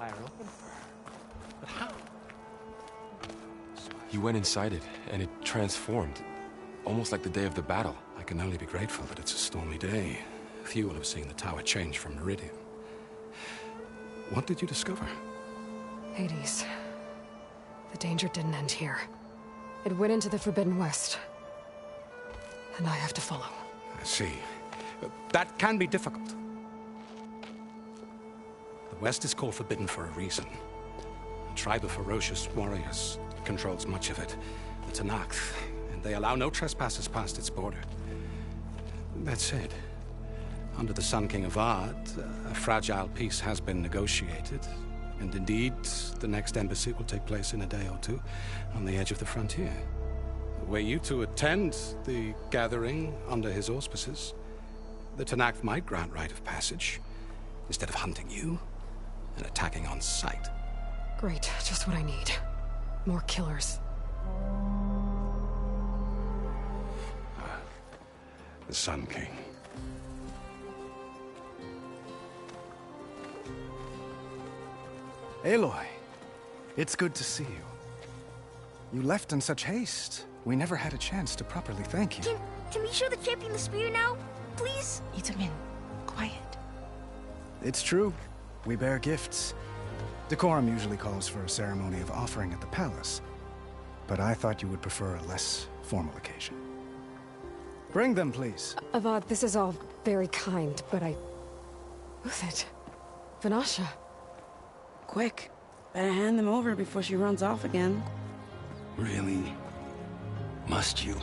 fire open for her. But how? You went inside it, and it transformed. Almost like the day of the battle. I can only be grateful that it's a stormy day. Few will have seen the tower change from Meridian. What did you discover? Hades. The danger didn't end here. It went into the Forbidden West. And I have to follow. I see. That can be difficult. The West is called Forbidden for a reason. A tribe of ferocious warriors controls much of it. The Tenakth, and they allow no trespassers past its border. That said, under the Sun King Avad, a fragile peace has been negotiated. And indeed, the next embassy will take place in a day or two on the edge of the frontier. Were you to attend the gathering under his auspices, the Tenakth might grant right of passage, instead of hunting you and attacking on sight. Great, just what I need. More killers. The Sun King. Aloy, it's good to see you. You left in such haste. We never had a chance to properly thank you. Can we show the champion the spear now? Please? Itamen, quiet. It's true. We bear gifts. Decorum usually calls for a ceremony of offering at the palace. But I thought you would prefer a less formal occasion. Bring them, please. Avad, this is all very kind, but Who's it? Vanasha. Quick. Better hand them over before she runs off again. Really? Must you?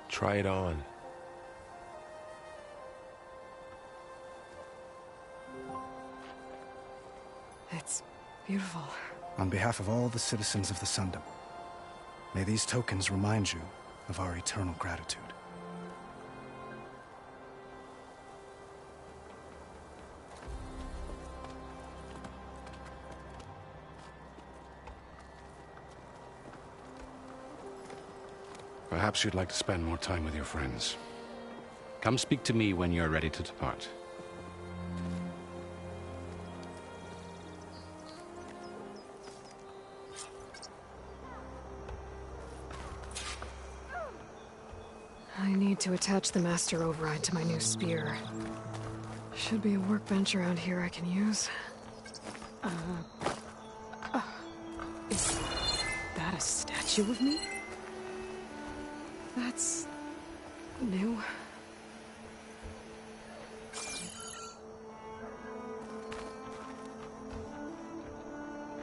Try it on. It's beautiful. On behalf of all the citizens of the Sundom, may these tokens remind you of our eternal gratitude. Perhaps you'd like to spend more time with your friends. Come speak to me when you're ready to depart. I need to attach the Master Override to my new spear. Should be a workbench around here I can use. Is that a statue of me? That's new.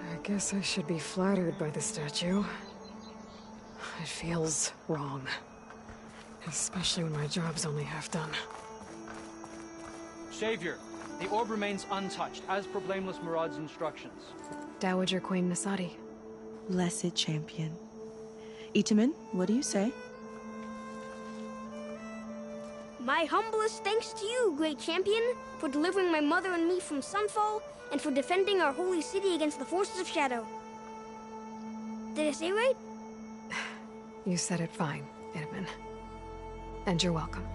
I guess I should be flattered by the statue. It feels wrong. Especially when my job's only half done. Savior, the orb remains untouched, as per Blameless Murad's instructions. Dowager Queen Nasadi. Blessed champion. Itamen, what do you say? My humblest thanks to you, great champion, for delivering my mother and me from Sunfall, and for defending our holy city against the forces of Shadow. Did I say right? You said it fine, Itamen. And you're welcome.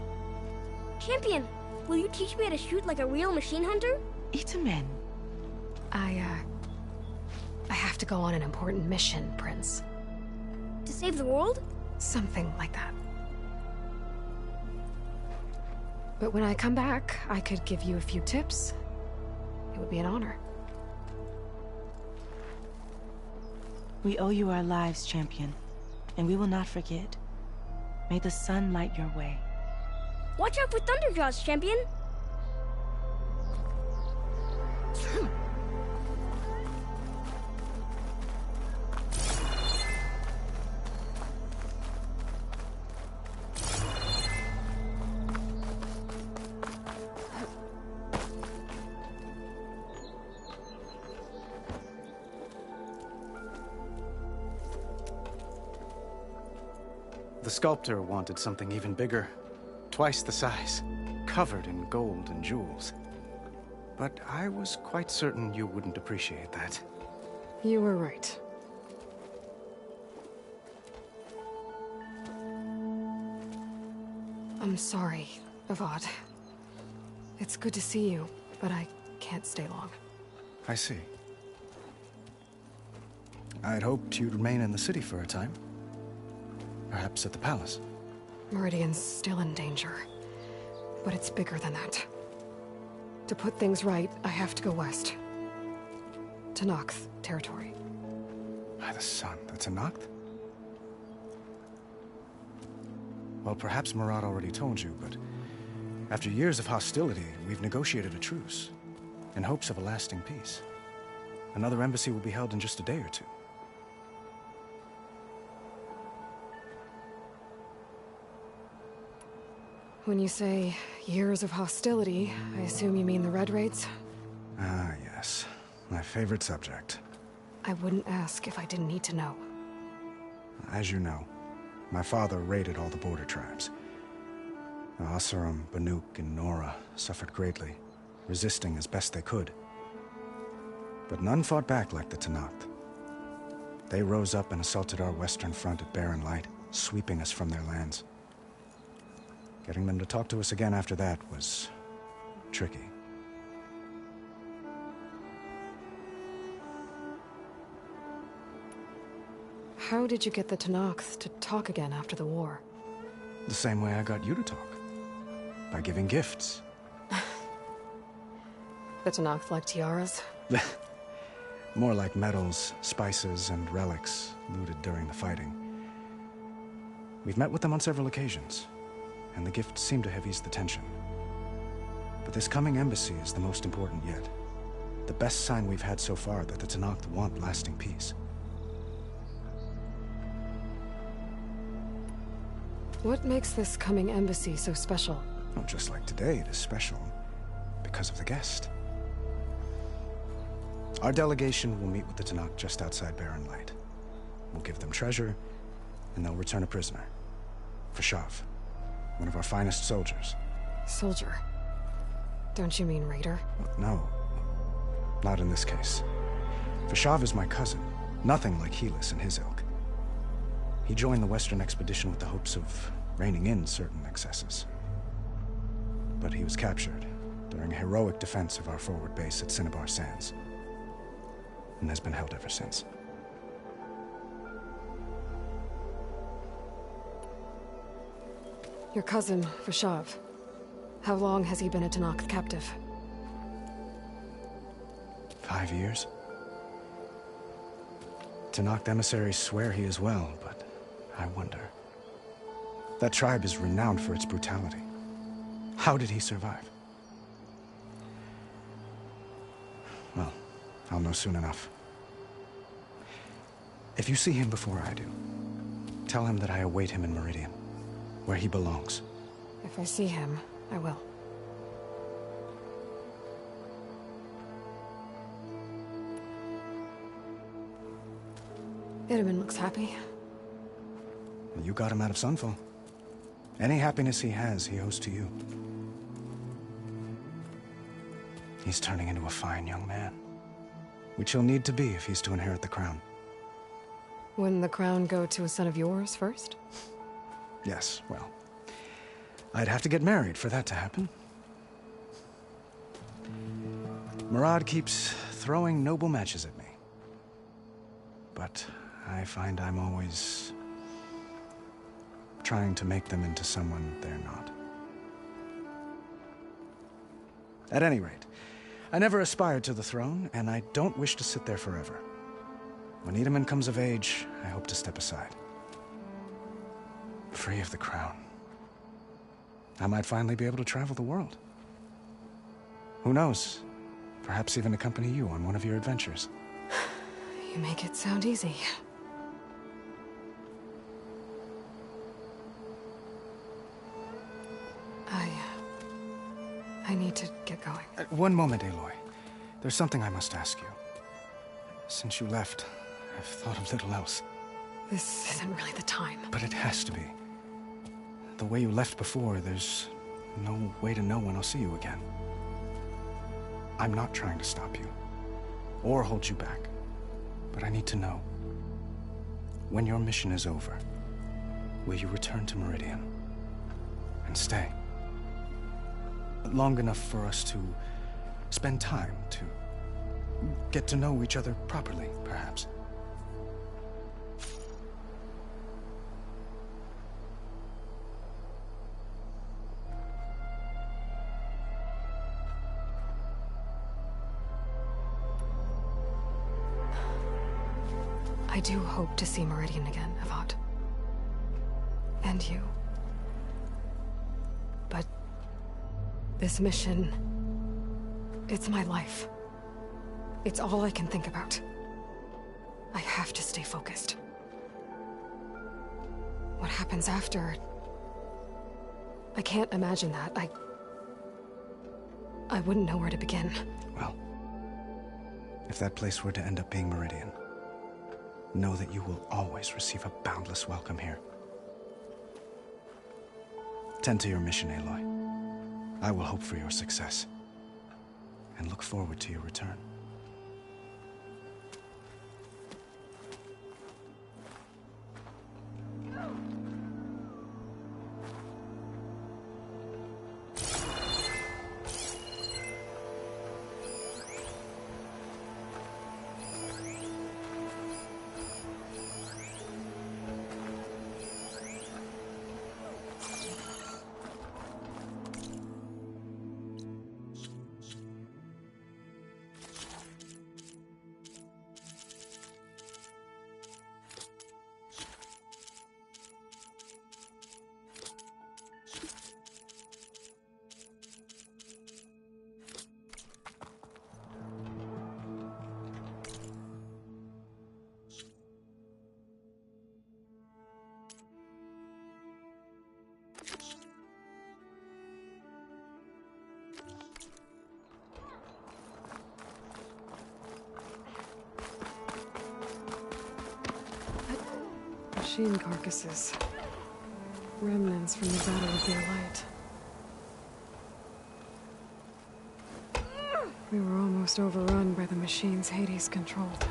Champion, will you teach me how to shoot like a real machine hunter? Itamen. I have to go on an important mission, Prince. To save the world? Something like that. But when I come back, I could give you a few tips. It would be an honor. We owe you our lives, champion, and we will not forget. May the sun light your way. Watch out for Thunderjaws, champion! The sculptor wanted something even bigger. Twice the size, covered in gold and jewels. But I was quite certain you wouldn't appreciate that. You were right. I'm sorry, Avad. It's good to see you, but I can't stay long. I see. I'd hoped you'd remain in the city for a time. Perhaps at the palace. Meridian's still in danger, but it's bigger than that. To put things right, I have to go west. To Nox territory. By the sun, that's a Noct? Well, perhaps Murad already told you, but after years of hostility, we've negotiated a truce, in hopes of a lasting peace. Another embassy will be held in just a day or two. When you say years of hostility, I assume you mean the Red Raids? Ah, yes. My favorite subject. I wouldn't ask if I didn't need to know. As you know, my father raided all the border tribes. The Oseram, Banuk, and Nora suffered greatly, resisting as best they could. But none fought back like the Tenakth. They rose up and assaulted our western front at Barren Light, sweeping us from their lands. Getting them to talk to us again after that was tricky. How did you get the Tenakth to talk again after the war? The same way I got you to talk. By giving gifts. The Tenakth like tiaras? More like medals, spices, and relics looted during the fighting. We've met with them on several occasions, and the gifts seem to have eased the tension. But this coming embassy is the most important yet. The best sign we've had so far that the Tenakth want lasting peace. What makes this coming embassy so special? Well, just like today, it is special because of the guest. Our delegation will meet with the Tenakth just outside Barren Light. We'll give them treasure, and they'll return a prisoner. Fashav, one of our finest soldiers. Soldier? Don't you mean raider? No, not in this case. Fashav is my cousin, nothing like Helis and his ilk. He joined the Western expedition with the hopes of reining in certain excesses. But he was captured during a heroic defense of our forward base at Cinnabar Sands, and has been held ever since. Your cousin, Fashav. How long has he been a Tenakth captive? 5 years. Tenakth emissaries swear he is well, but I wonder. That tribe is renowned for its brutality. How did he survive? Well, I'll know soon enough. If you see him before I do, tell him that I await him in Meridian, where he belongs. If I see him, I will. Itamen looks happy. You got him out of Sunfall. Any happiness he has, he owes to you. He's turning into a fine young man, which he'll need to be if he's to inherit the crown. Wouldn't the crown go to a son of yours first? Yes, well, I'd have to get married for that to happen. Murad keeps throwing noble matches at me. But I find I'm always trying to make them into someone they're not. At any rate, I never aspired to the throne, and I don't wish to sit there forever. When Itamen comes of age, I hope to step aside. Free of the crown. I might finally be able to travel the world. Who knows? Perhaps even accompany you on one of your adventures. You make it sound easy. I need to get going. One moment, Aloy. There's something I must ask you. Since you left, I've thought of little else. This isn't really the time. But it has to be. The way you left before, there's no way to know when I'll see you again. I'm not trying to stop you, or hold you back. But I need to know. When your mission is over, will you return to Meridian and stay. Long enough for us to spend time, to get to know each other properly, perhaps. I do hope to see Meridian again, Avad. And you. But this mission, it's my life. It's all I can think about. I have to stay focused. What happens after? I can't imagine that. I wouldn't know where to begin. Well, if that place were to end up being Meridian, know that you will always receive a boundless welcome here. Tend to your mission, Aloy. I will hope for your success, and look forward to your return. Machine carcasses. Remnants from the Battle of the Light. We were almost overrun by the machines Hades controlled.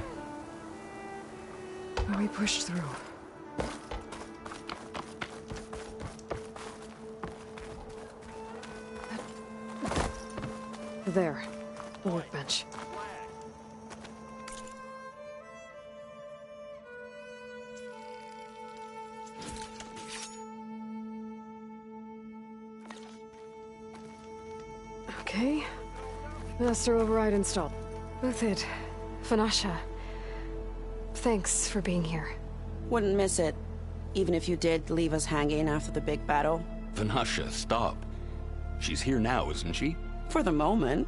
But we pushed through. There. The workbench. Okay. Master override installed. Uthid, Vanasha. Thanks for being here. Wouldn't miss it. Even if you did leave us hanging after the big battle. Vanasha, stop. She's here now, isn't she? For the moment.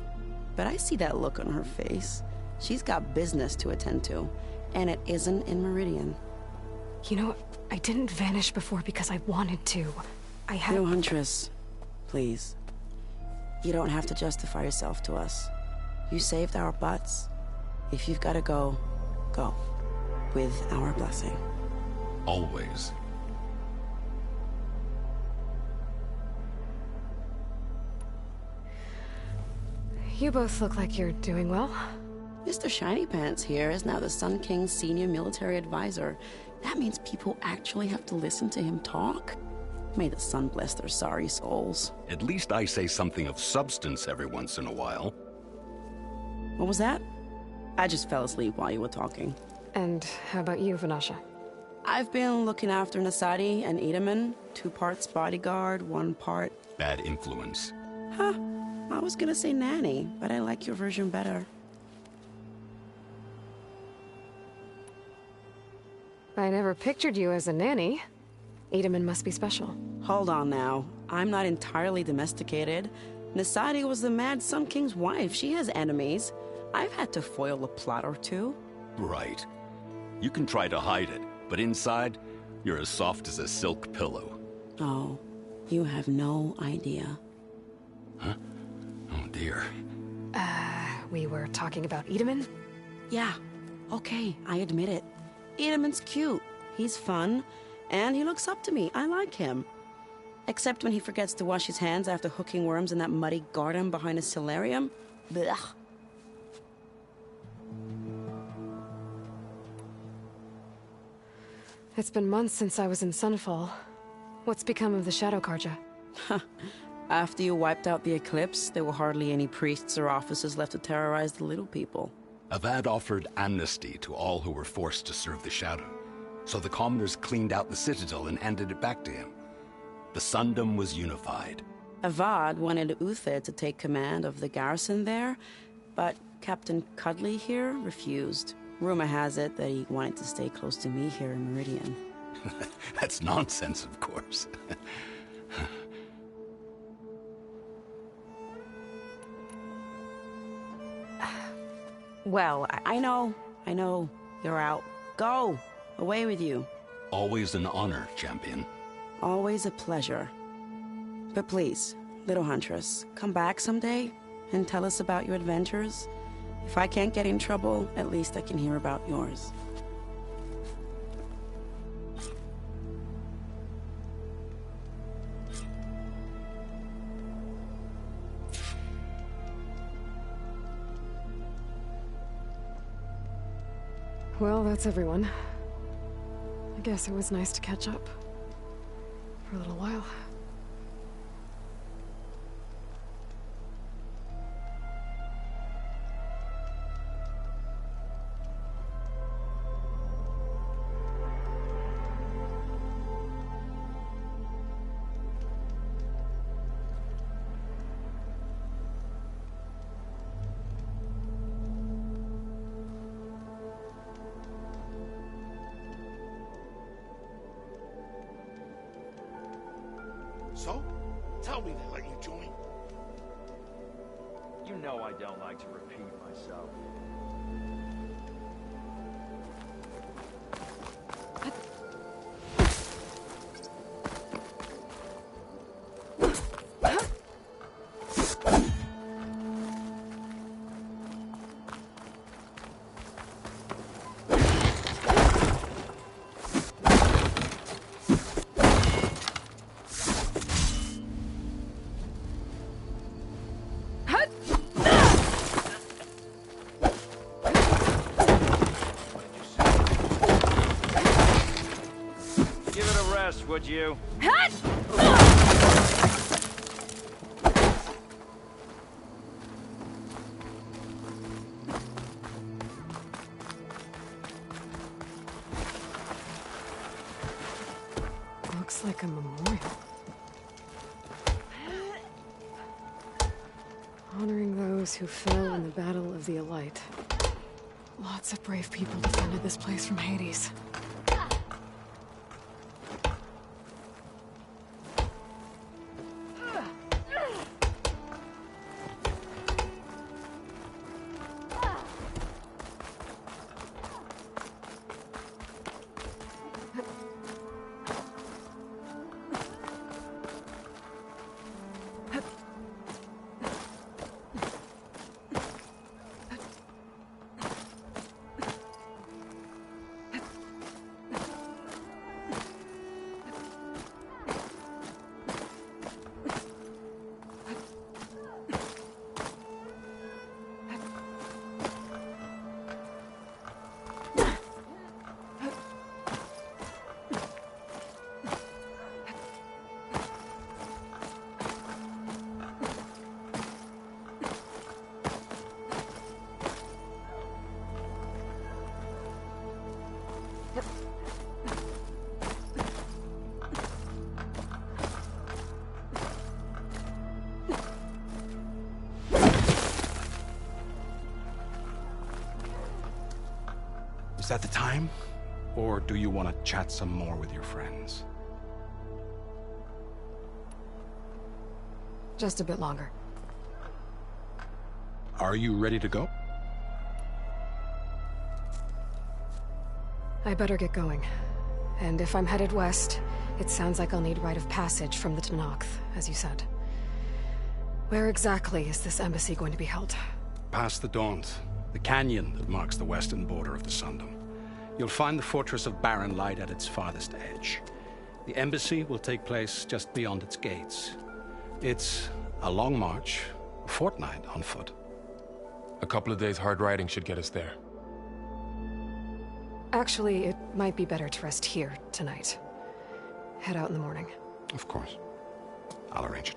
But I see that look on her face. She's got business to attend to. And it isn't in Meridian. You know, I didn't vanish before because I wanted to. I had... No, Huntress. Please. You don't have to justify yourself to us. You saved our butts. If you've got to go, go. With our blessing. Always. You both look like you're doing well. Mr. Shiny Pants here is now the Sun King's senior military advisor. That means people actually have to listen to him talk? May the sun bless their sorry souls. At least I say something of substance every once in a while. What was that? I just fell asleep while you were talking. And how about you, Vanasha? I've been looking after Nasadi and Edaman. 2 parts bodyguard, 1 part... Bad influence. Huh. I was gonna say nanny, but I like your version better. I never pictured you as a nanny. Edaman must be special. Hold on now. I'm not entirely domesticated. Nasadi was the Mad Sun King's wife. She has enemies. I've had to foil a plot or 2. Right. You can try to hide it, but inside, you're as soft as a silk pillow. Oh, you have no idea. Huh? Oh dear. We were talking about Edaman? Yeah. Okay, I admit it. Edaman's cute. He's fun. And he looks up to me. I like him. Except when he forgets to wash his hands after hooking worms in that muddy garden behind his solarium. Blech. It's been months since I was in Sunfall. What's become of the Shadow Carja? After you wiped out the Eclipse, there were hardly any priests or officers left to terrorize the little people. Avad offered amnesty to all who were forced to serve the Shadow. So the commoners cleaned out the Citadel and handed it back to him. The Sundom was unified. Avad wanted Uther to take command of the garrison there, but Captain Cudley here refused. Rumor has it that he wanted to stay close to me here in Meridian. That's nonsense, of course. Well, I know. You're out. Go! Away with you. Always an honor, champion. Always a pleasure. But please, little Huntress, come back someday and tell us about your adventures. If I can't get in trouble, at least I can hear about yours. Well, that's everyone. I guess it was nice to catch up. For a little while. So? Tell me they let you join. You know I don't like to repeat myself. Would you? Looks like a memorial. Honoring those who fell in the Battle of the Elite. Lots of brave people defended this place from Hades. Is that the time? Or do you want to chat some more with your friends? Just a bit longer. Are you ready to go? I better get going. And if I'm headed west, it sounds like I'll need rite of passage from the Tenakth, as you said. Where exactly is this embassy going to be held? Past the Daunt, the canyon that marks the western border of the Sundom. You'll find the fortress of Barren Light at its farthest edge. The embassy will take place just beyond its gates. It's a long march, a fortnight on foot. A couple of days hard riding should get us there. Actually, it might be better to rest here tonight. Head out in the morning. Of course. I'll arrange it.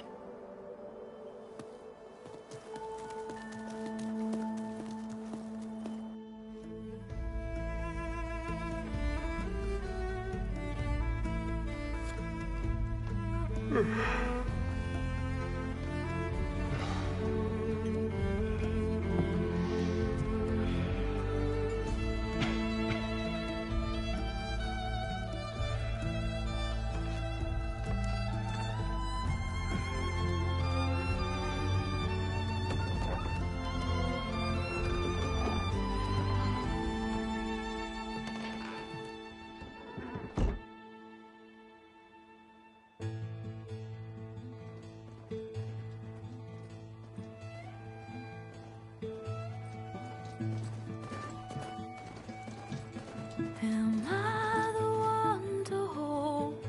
Am I the one to hold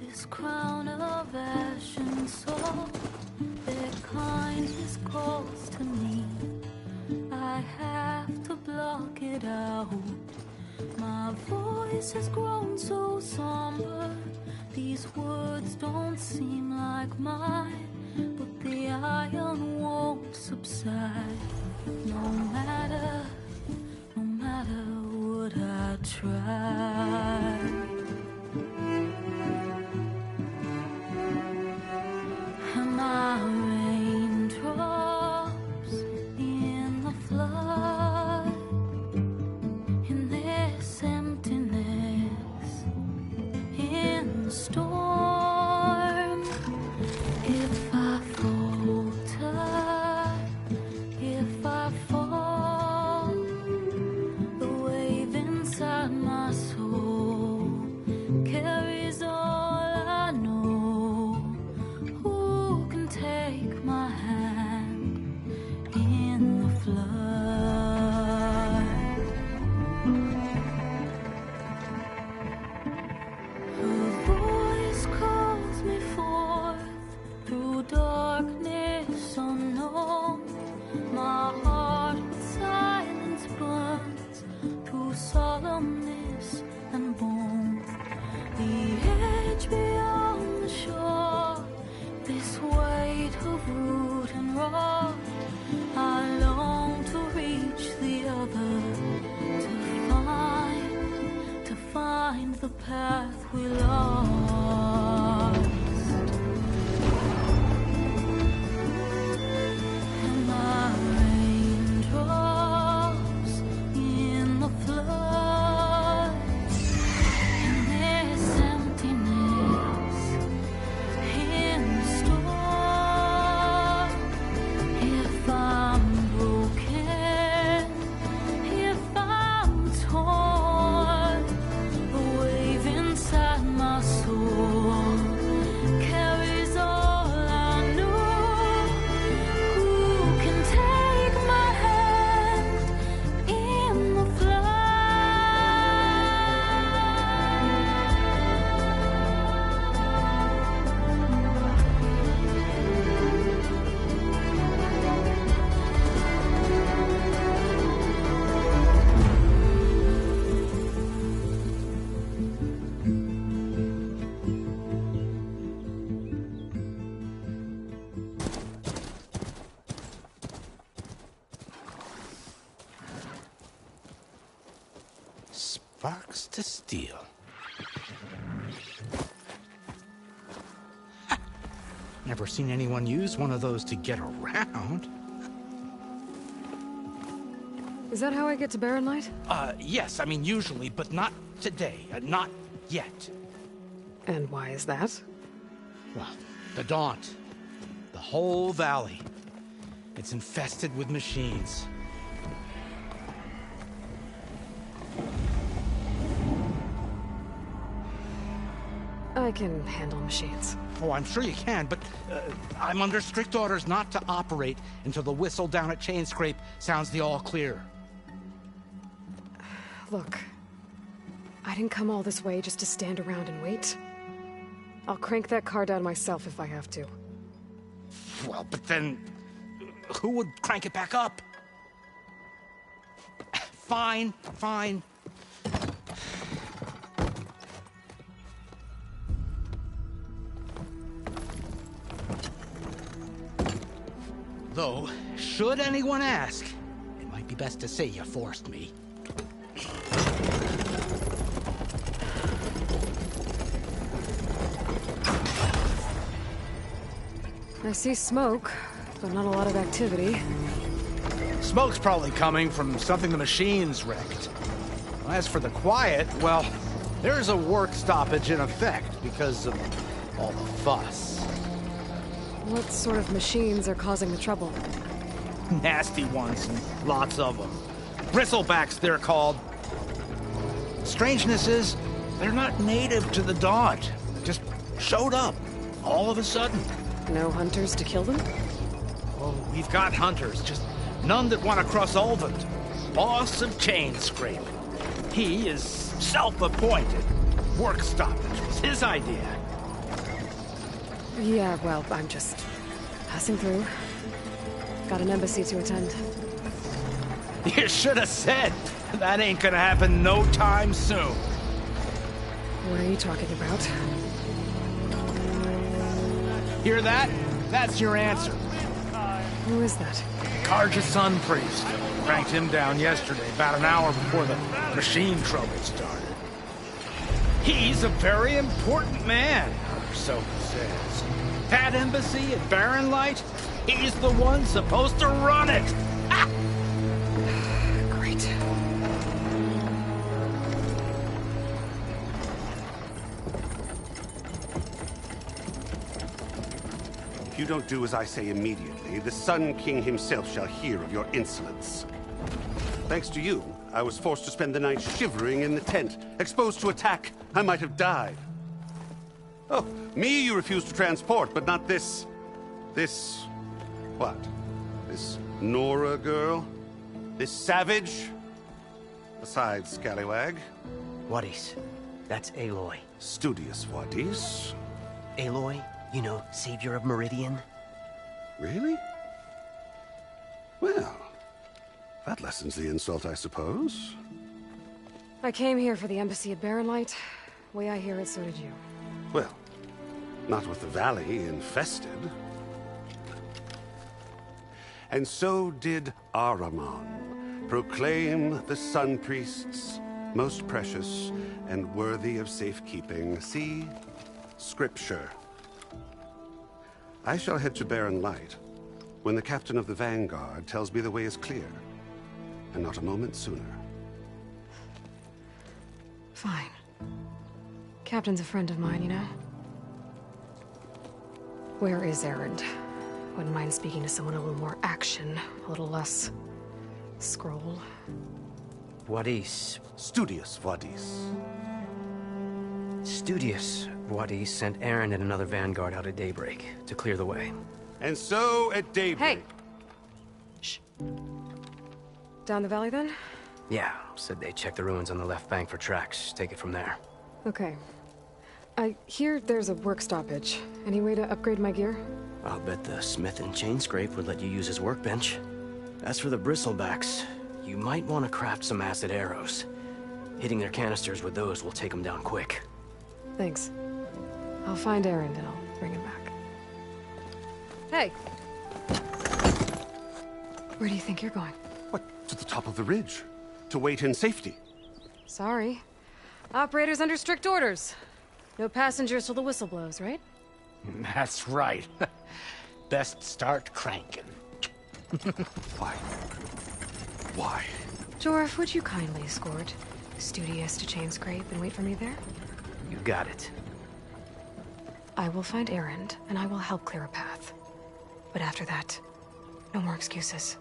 this crown of ash and salt? Their kindness calls to me. I have to block it out. My voice has grown so somber. These words don't seem like mine, but the iron won't subside. No matter what I try. Am I raindrops in the flood? In this emptiness, in the storm. If I falter, if I fall, the wave inside my soul carries all I know. Who can take my hand in the flood? Her voice calls me forth through darkness unknown. My heart with silence burns through solemnness and bone. The edge beyond the shore, this weight of root and rock. I long to reach the other, to find the path we lost. Am I raindrops in the flood? In this emptiness, in the storm. If I'm broken, if I'm torn, the wave inside my soul carries all I know. Who can take my hand in the Sparks to steel. Ha! Never seen anyone use one of those to get around. Is that how I get to Barren Light? Yes, I mean usually, but not today. Not yet. And why is that? Well, the Daunt. The whole valley. It's infested with machines. I can handle machines. Oh, I'm sure you can, but I'm under strict orders not to operate until the whistle down at Chainscrape sounds the all clear. Look, I didn't come all this way just to stand around and wait. I'll crank that car down myself if I have to. Well, but then who would crank it back up? Fine, fine. Though, should anyone ask, it might be best to say you forced me. I see smoke, but not a lot of activity. Smoke's probably coming from something the machines wrecked. As for the quiet, well, there's a work stoppage in effect because of all the fuss. What sort of machines are causing the trouble? Nasty ones, and lots of them. Bristlebacks, they're called. Strangeness is, they're not native to the Daunt. Just showed up, all of a sudden. No hunters to kill them? Oh, we've got hunters, just none that want to cross Ulvund. Boss of Chainscrape. He is self-appointed. Work stoppage was his idea. Yeah, well, I'm just passing through. Got an embassy to attend. You should have said. That ain't gonna happen no time soon. What are you talking about? Hear that? That's your answer. Who is that? Carja Sun Priest. Cranked him down yesterday, about an hour before the machine trouble started. He's a very important man, or so he says. That embassy at Barren Light, he's the one supposed to run it! Ah! Great. If you don't do as I say immediately, the Sun King himself shall hear of your insolence. Thanks to you, I was forced to spend the night shivering in the tent. Exposed to attack, I might have died. Oh, me you refuse to transport, but not this... what? This Nora girl? This savage? Besides, scallywag. Wadis. That's Aloy. Studious Wadis. Aloy, you know, savior of Meridian. Really? Well, that lessens the insult, I suppose. I came here for the embassy at Barren Light. Way I hear it, so did you. Well, not with the valley infested. And so did Ahriman, proclaim the Sun Priests most precious and worthy of safekeeping. See? Scripture. I shall head to Barren Light when the captain of the Vanguard tells me the way is clear, and not a moment sooner. Fine. Captain's a friend of mine, you know? Where is Erend? Wouldn't mind speaking to someone a little more action, a little less... scroll. Wadis. Studious Wadis. Studious Wadis sent Erend and another Vanguard out at daybreak to clear the way. And so at daybreak... Hey! Shh. Down the valley, then? Yeah, said they checked the ruins on the left bank for tracks. Take it from there. Okay. I hear there's a work stoppage. Any way to upgrade my gear? I'll bet the smith in Chainscrape would let you use his workbench. As for the Bristlebacks, you might want to craft some acid arrows. Hitting their canisters with those will take them down quick. Thanks. I'll find Erend and I'll bring him back. Hey! Where do you think you're going? What, to the top of the ridge? To wait in safety? Sorry. Operator's under strict orders. No passengers till the whistle blows, right? That's right. Best start cranking. Why? Why? Jorf, would you kindly escort Studious to Chainscrape and wait for me there? You got it. I will find Erend, and I will help clear a path. But after that, no more excuses.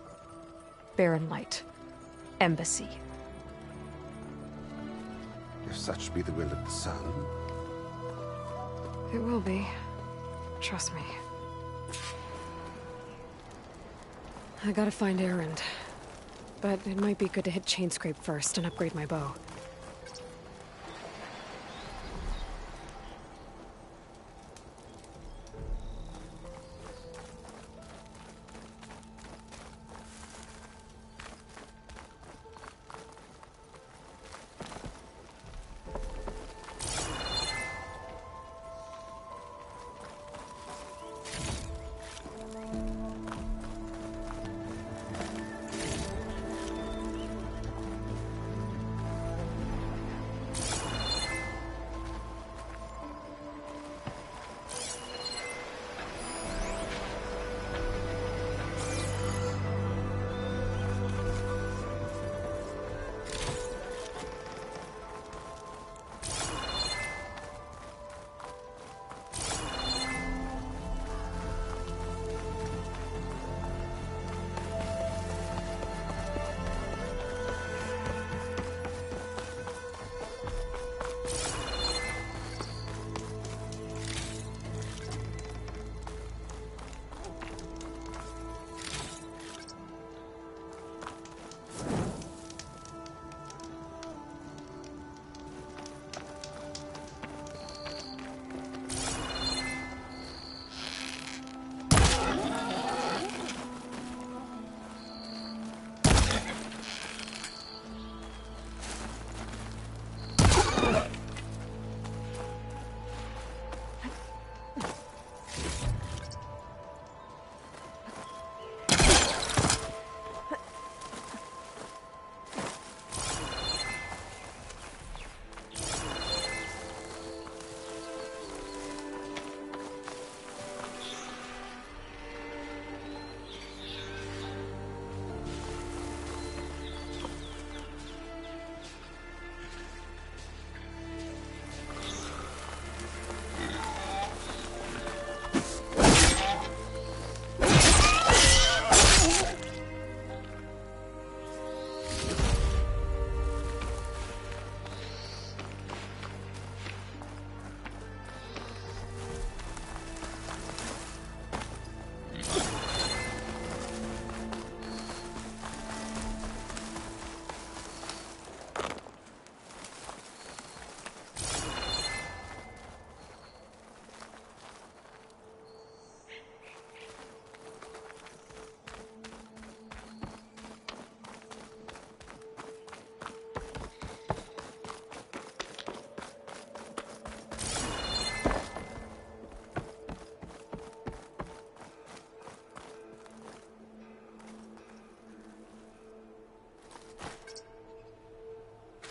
Barren Light. Embassy. If such be the will of the sun. It will be. Trust me. I gotta find Erend. But it might be good to hit Chainscrape first and upgrade my bow.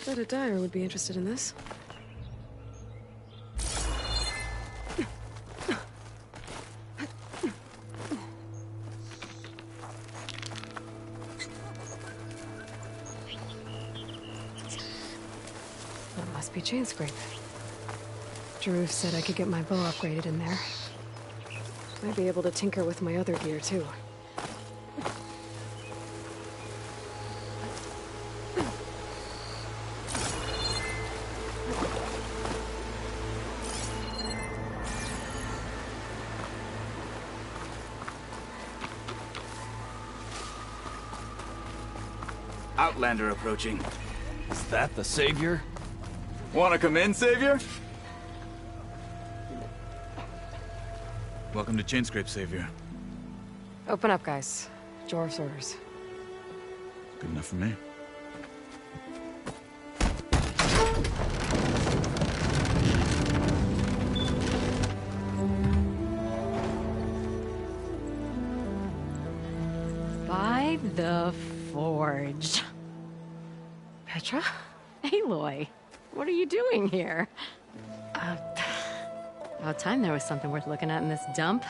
Bet a dyer would be interested in this. That must be Chainscrape. Jaruf said I could get my bow upgraded in there. Might be able to tinker with my other gear, too. Outlander approaching. Is that the Savior? Wanna come in, Savior? Welcome to Chainscrape, Savior. Open up, guys. Jorv's orders. Good enough for me. By the Forge. Petra? Aloy, what are you doing here? About time there was something worth looking at in this dump.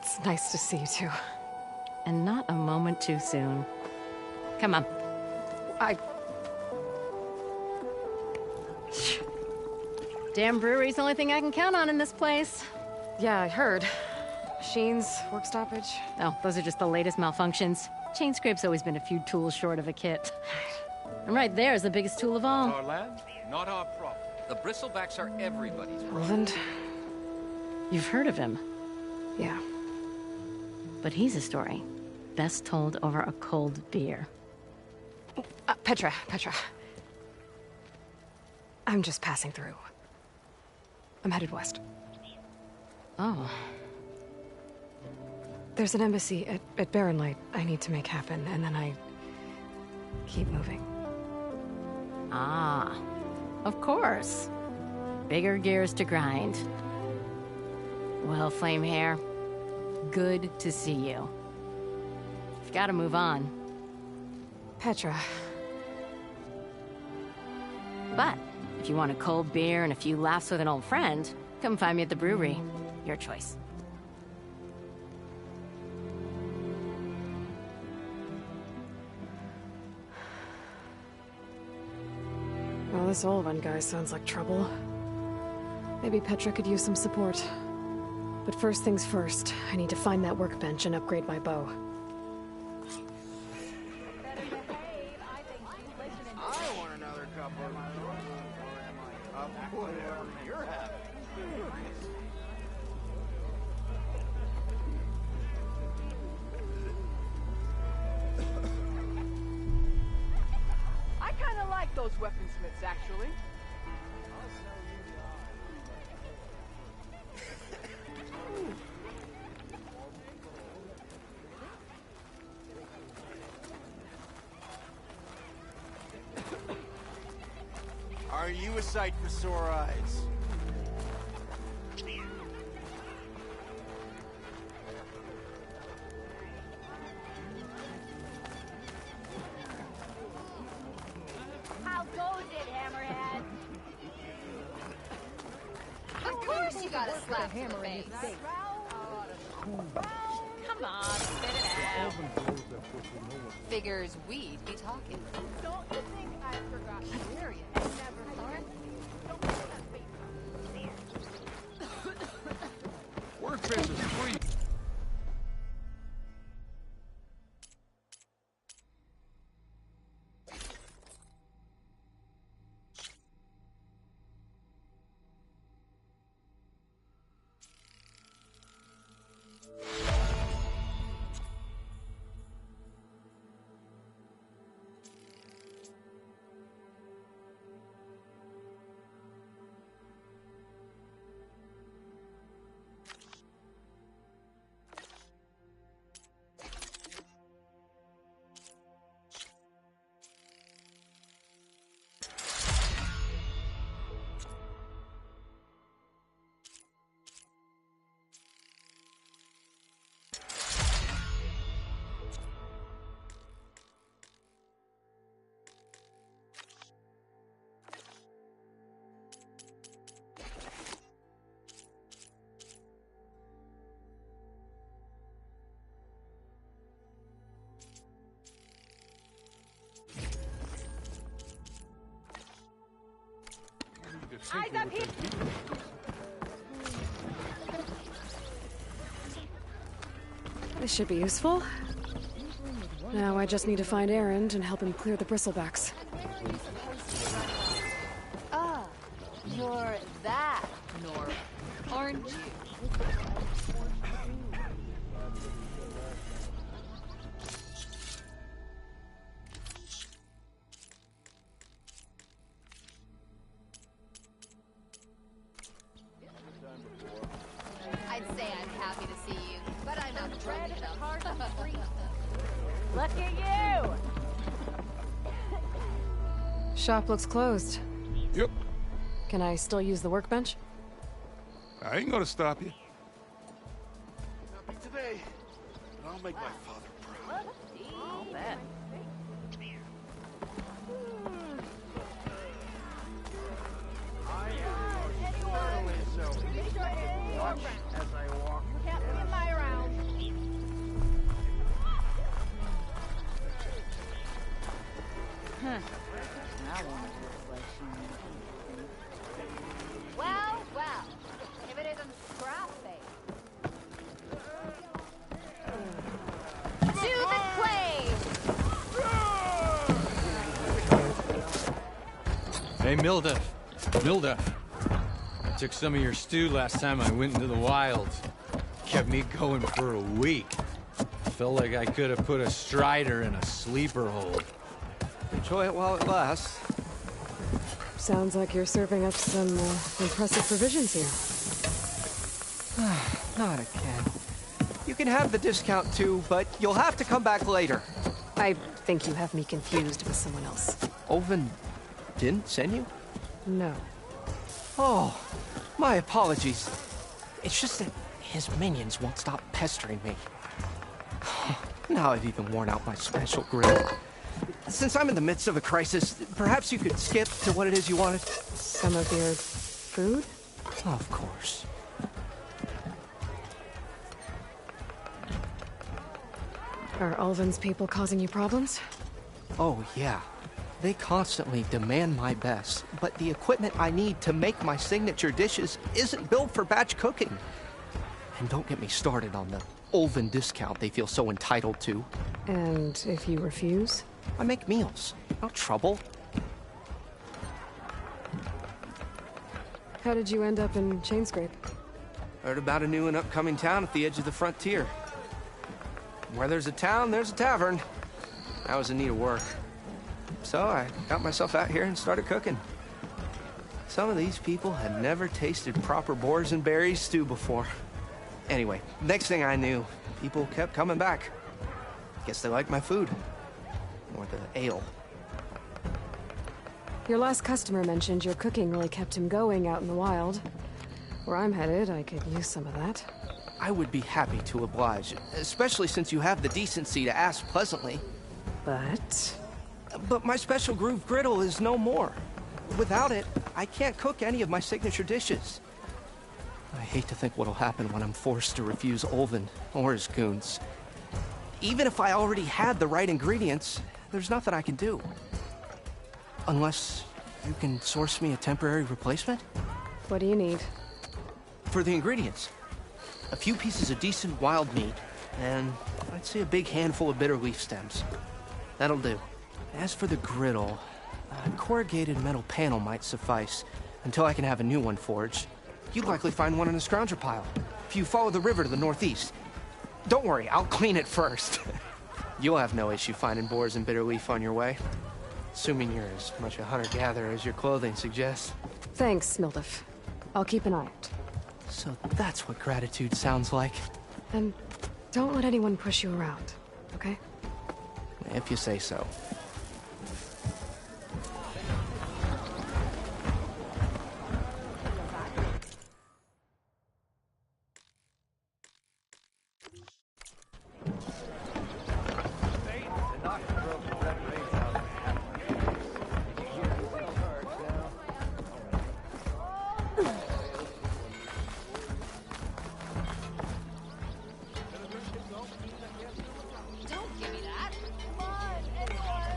It's nice to see you too. And not a moment too soon. Come on. Damn brewery's the only thing I can count on in this place. Yeah, I heard. Machines, work stoppage. Oh, those are just the latest malfunctions. Chainscrape's always been a few tools short of a kit. And right there is the biggest tool of all. Our land, not our problem. The Bristlebacks are everybody's problem. Roland? You've heard of him. Yeah. But he's a story best told over a cold beer. Petra. I'm just passing through. I'm headed west. Oh. There's an embassy at Barren Light I need to make happen, and then I keep moving. Ah, of course. Bigger gears to grind. Well, Flamehair, good to see you. You've got to move on. Petra. But if you want a cold beer and a few laughs with an old friend, come find me at the brewery. Your choice. Well, this Olvan guy sounds like trouble. Maybe Petra could use some support. But first things first, I need to find that workbench and upgrade my bow. I want another cup of whatever you're having. I kind of like those weaponsmiths, actually. Are you a sight for sore eyes? How goes it, Hammerhead? Of course you got a slap to the face. Come on, spit it out. Figures we'd be talking. Don't you think I forgot Syria? Never learned. Workbench is free. Eyes up here! This should be useful. Now I just need to find Erend and help him clear the bristlebacks. Ah, you're that, Nora, aren't you? I'd say I'm happy to see you, but I'm not drunk enough. Look at you! Shop looks closed. Yep. Can I still use the workbench? I ain't gonna stop you. Not today, but I'll make my father proud. I'll bet. As I walk. Can't leave my around. Well, well, if it isn't Scrapface. To the claim! Hey, Mildef. Mildef. I took some of your stew last time I went into the wilds. Kept me going for a week. Felt like I could have put a strider in a sleeper hold. Enjoy it while it lasts. Sounds like you're serving up some impressive provisions here. Not again. You can have the discount too, but you'll have to come back later. I think you have me confused with someone else. Olvin didn't send you? No. Oh, my apologies. It's just that his minions won't stop pestering me. Now I've even worn out my special grill. Since I'm in the midst of a crisis, perhaps you could skip to what it is you wanted? Some of your food? Of course. Are Ulvin's people causing you problems? Oh, yeah. They constantly demand my best, but the equipment I need to make my signature dishes isn't built for batch cooking. And don't get me started on the Ulvin discount they feel so entitled to. And if you refuse? I make meals. No trouble. How did you end up in Chainscrape? Heard about a new and upcoming town at the edge of the frontier. Where there's a town, there's a tavern. I was in need of work. So I got myself out here and started cooking. Some of these people had never tasted proper boars and berries stew before. Anyway, next thing I knew, people kept coming back. Guess they liked my food. Or the ale. Your last customer mentioned your cooking really kept him going out in the wild. Where I'm headed, I could use some of that. I would be happy to oblige, especially since you have the decency to ask pleasantly. But my special groove griddle is no more. Without it, I can't cook any of my signature dishes. I hate to think what'll happen when I'm forced to refuse Ulvin or his goons. Even if I already had the right ingredients, there's nothing I can do. Unless you can source me a temporary replacement? What do you need? For the ingredients. A few pieces of decent wild meat, and I'd say a big handful of bitter leaf stems. That'll do. As for the griddle, a corrugated metal panel might suffice, until I can have a new one forged. You'd likely find one in a scrounger pile, if you follow the river to the northeast. Don't worry, I'll clean it first. You'll have no issue finding boars and bitter leaf on your way. Assuming you're as much a hunter-gatherer as your clothing suggests. Thanks, Mildef. I'll keep an eye out. So that's what gratitude sounds like. And don't let anyone push you around, okay? If you say so. Don't give me that. Come on, anyone.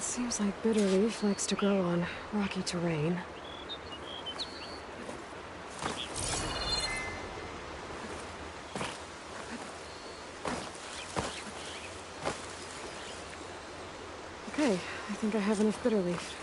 Seems like bitterleaf likes to grow on rocky terrain. Okay, I think I have enough bitterleaf.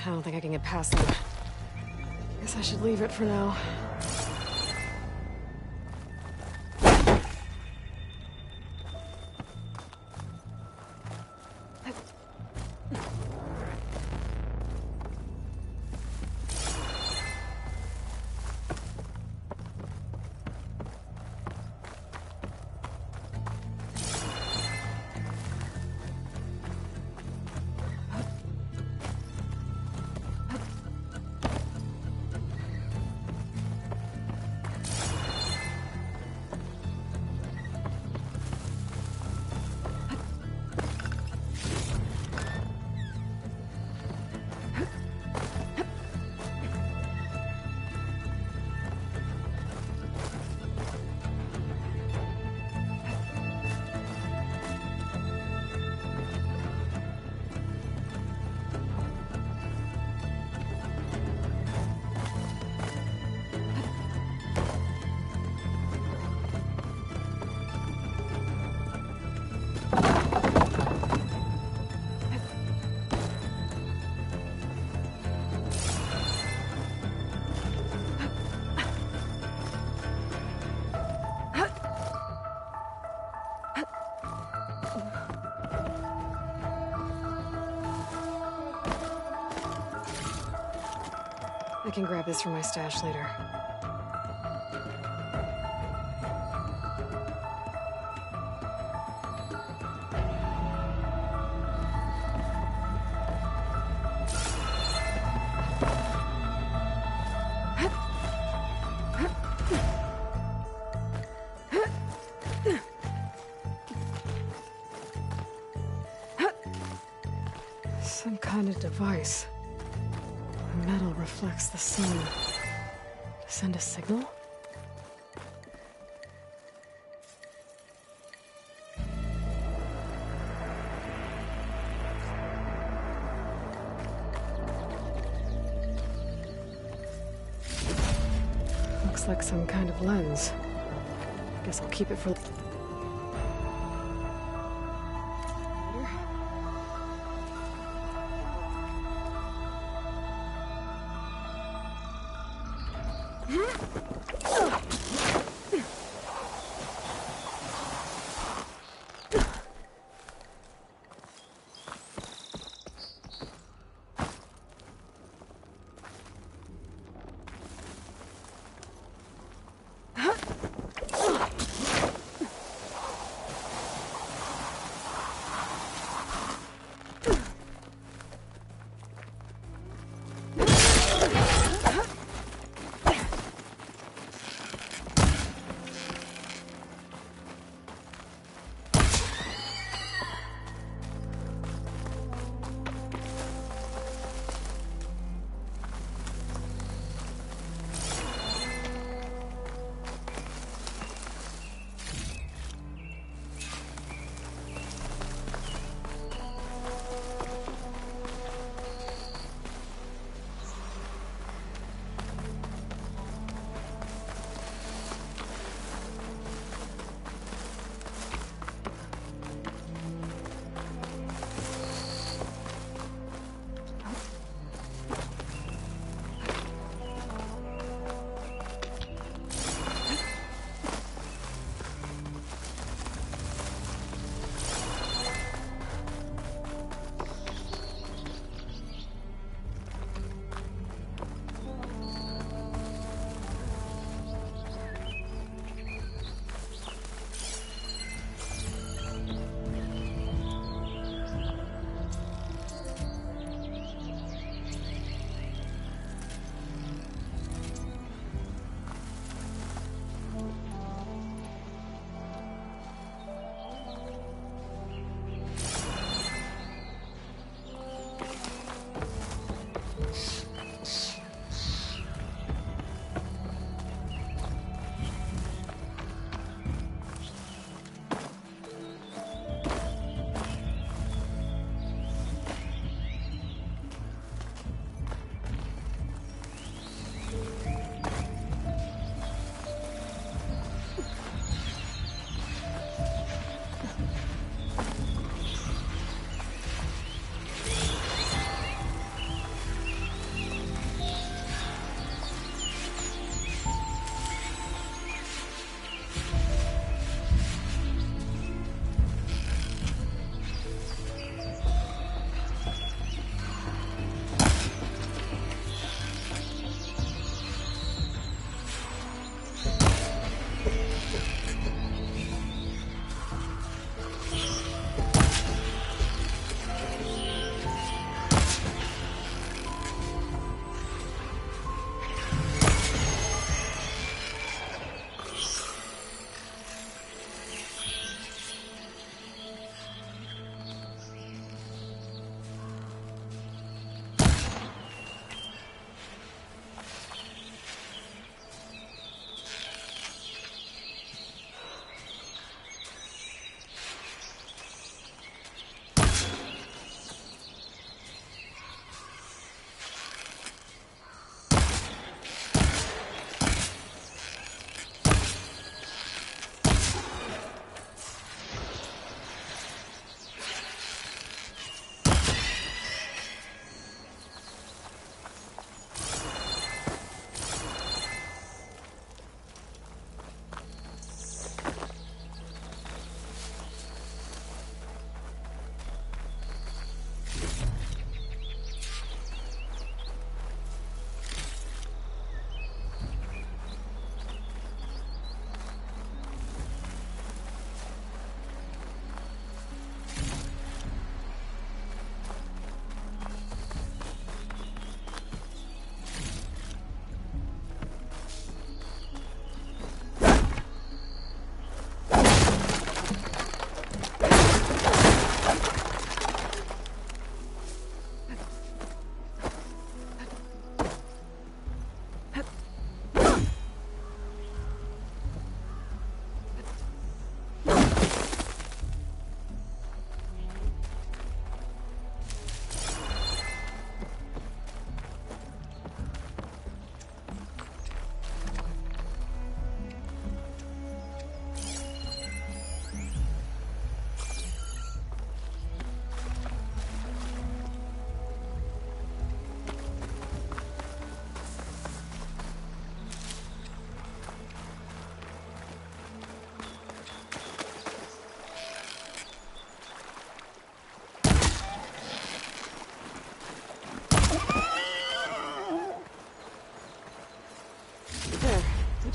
I don't think I can get past them. Guess I should leave it for now. I can grab this from my stash later. Some kind of device. The metal reflects the sun. To send a signal? Looks like some kind of lens. Guess I'll keep it for...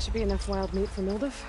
Should be enough wild meat for Mildef.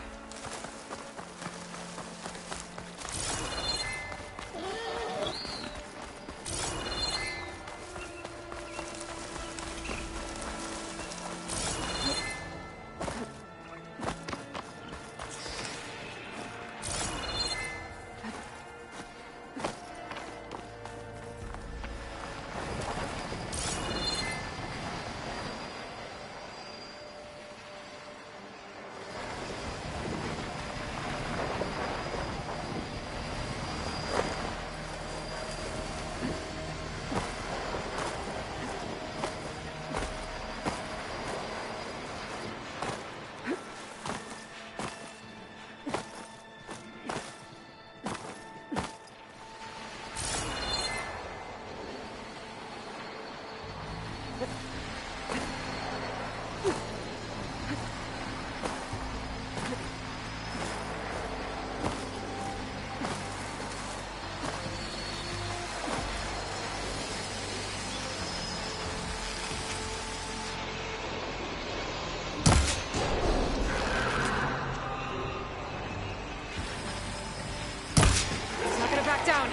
Down.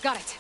Got it.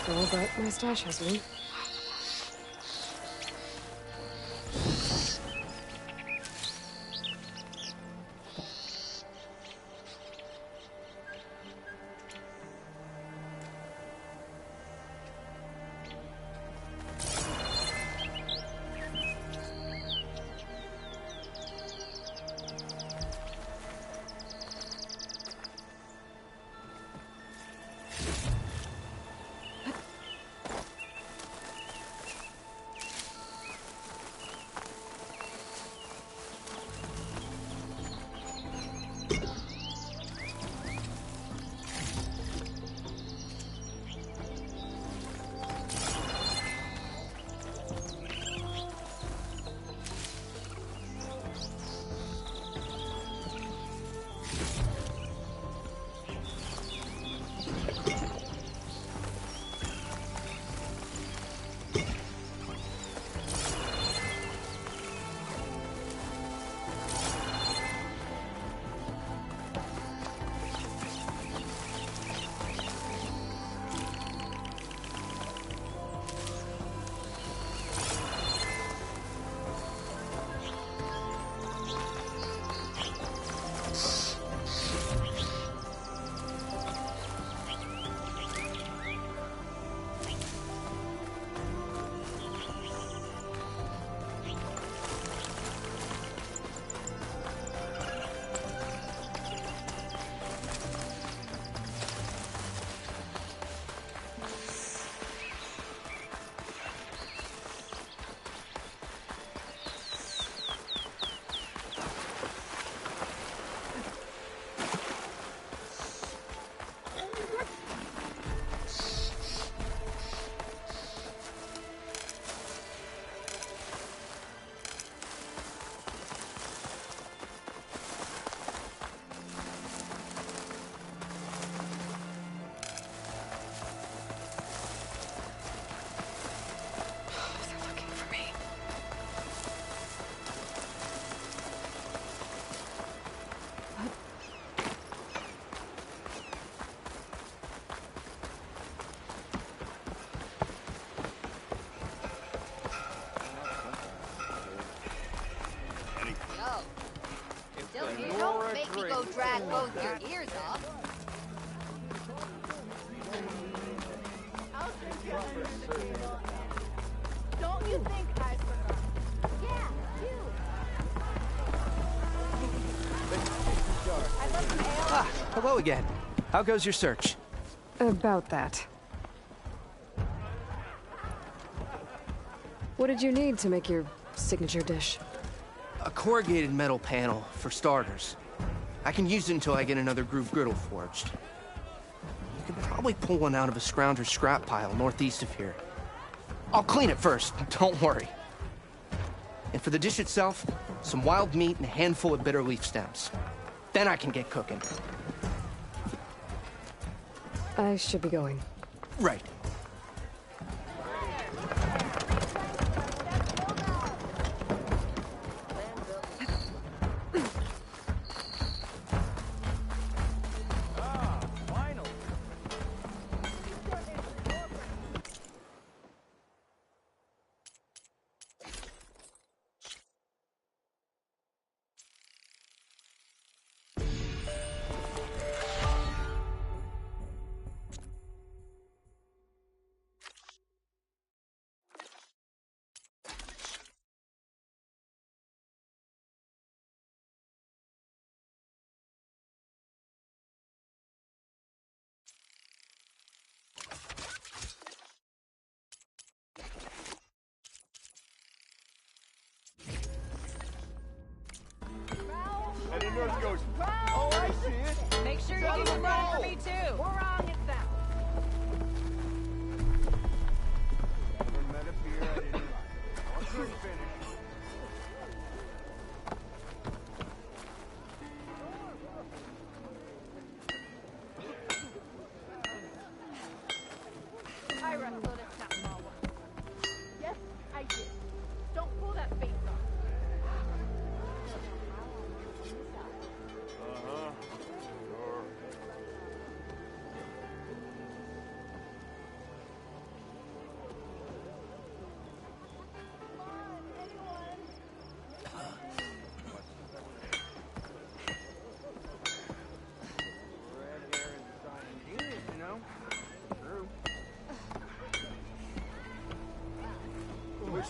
plentiful, but my stash has me. Don't make me go drag both your ears off. Don't you think I forgot? Yeah, you. Ah, hello again. How goes your search? About that. What did you need to make your signature dish? A corrugated metal panel, for starters. I can use it until I get another groove griddle forged. You can probably pull one out of a scrounger scrap pile northeast of here. I'll clean it first, don't worry. And for the dish itself, some wild meat and a handful of bitter leaf stems. Then I can get cooking. I should be going. Right. Oh, I see it. Make sure you do the run for me too. We're on it now. Never met a beer I didn't like. Once we're finished. I wrestled at Tatmawa. Yes, I did. Don't pull that face off.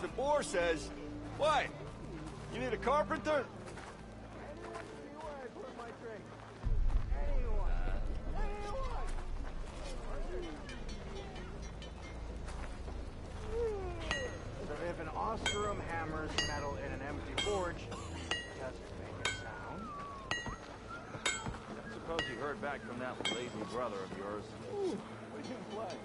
de Boer says. What? You need a carpenter? So if an Oscarum hammers metal in an empty forge, does it make a sound? Suppose you heard back from that lazy brother of yours. Ooh, what do you play?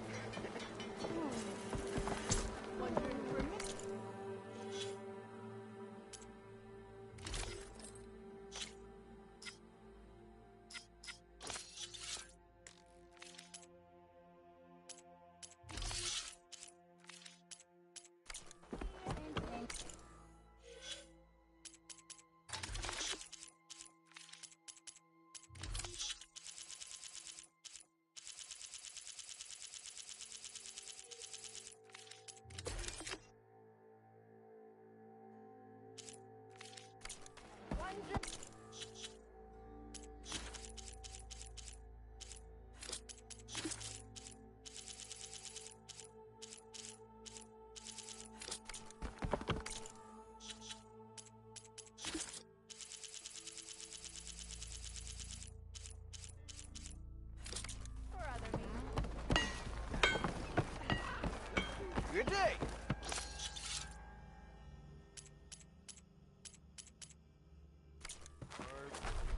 Good day.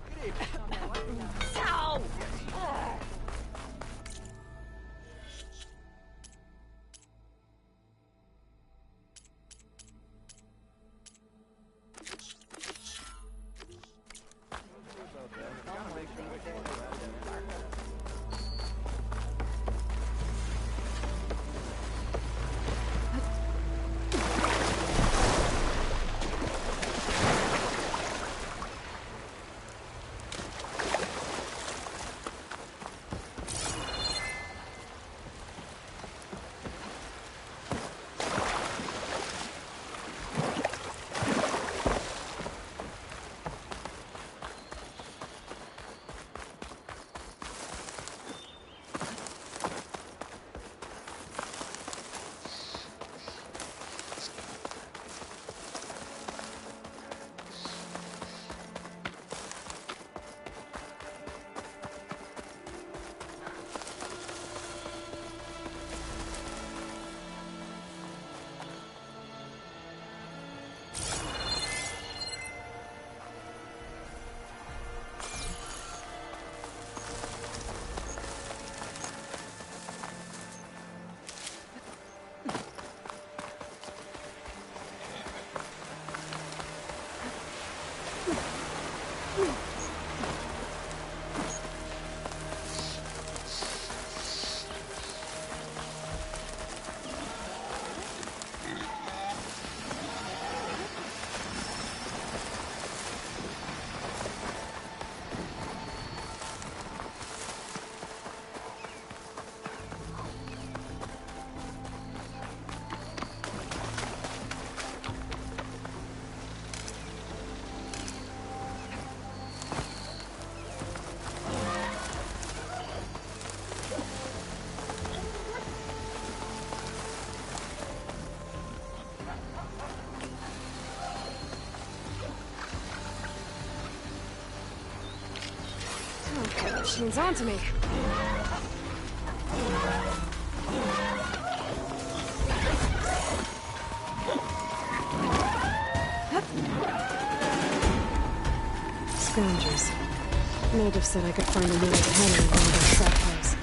Good evening. Ow! Okay, machine's onto me. Scroungers. Native said I could find a way to Henry in one of their trap house.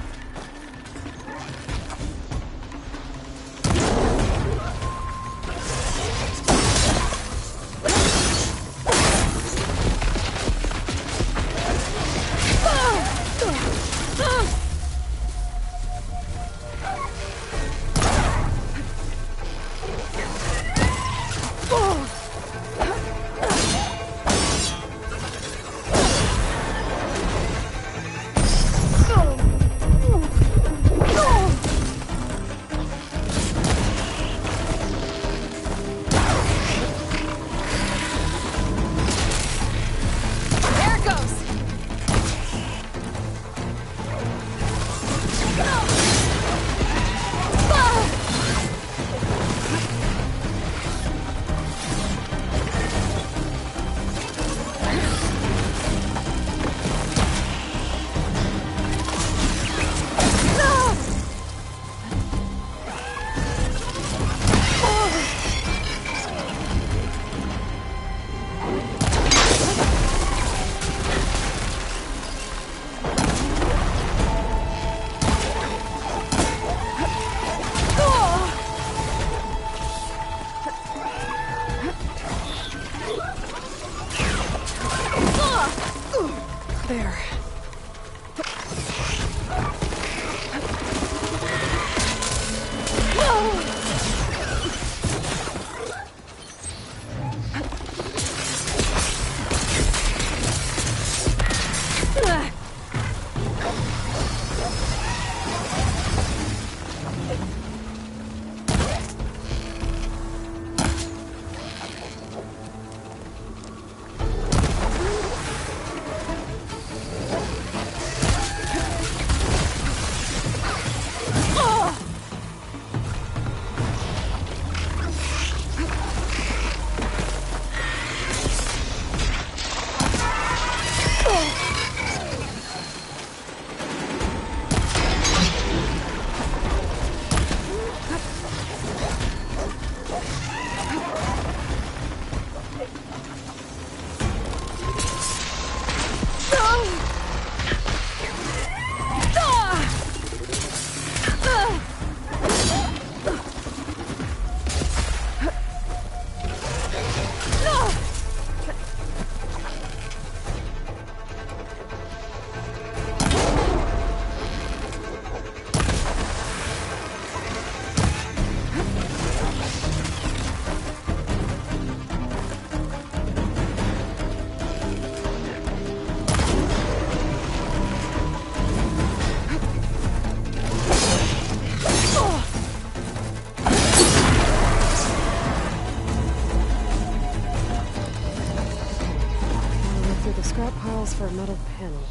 For a metal panel.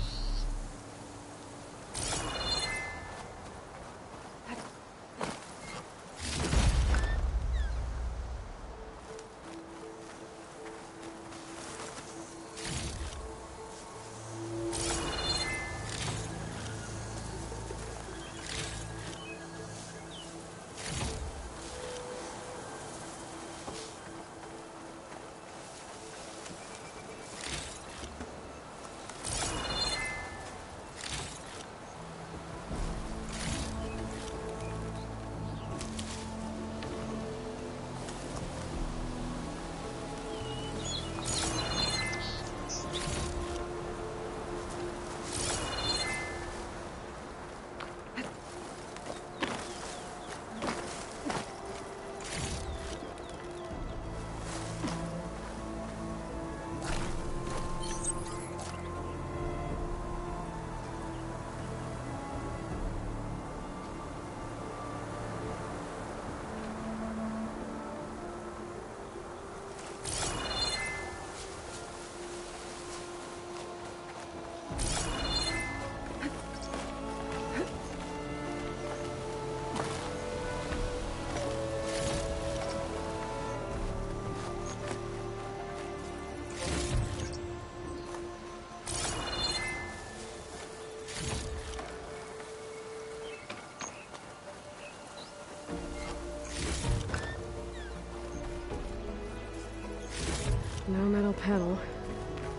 No metal panel.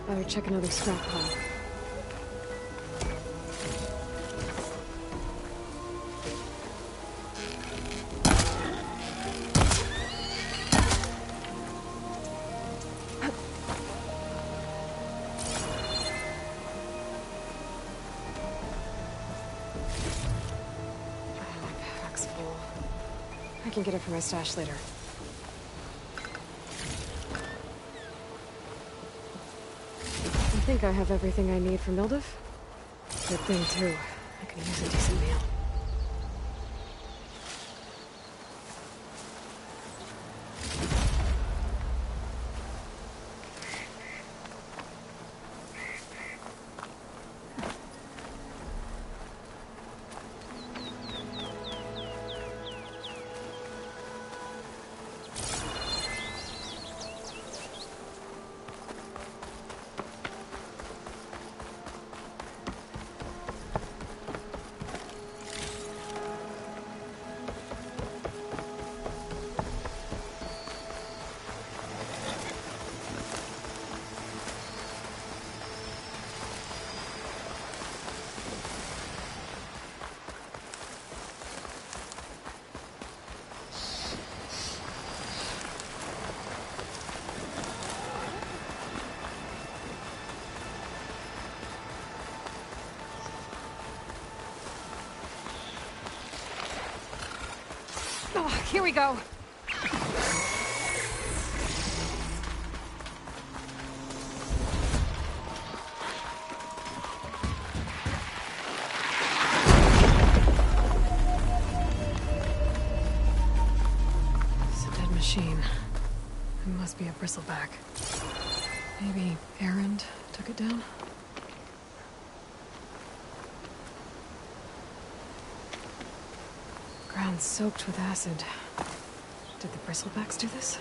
Better check another scrap pile. My pack's full. I can get it from my stash later. I think I have everything I need for Mildev. Good thing, too. I can use a decent meal. Here we go. It's a dead machine. It must be a bristleback. Maybe Erend took it down? Ground soaked with acid. Did the bristlebacks do this?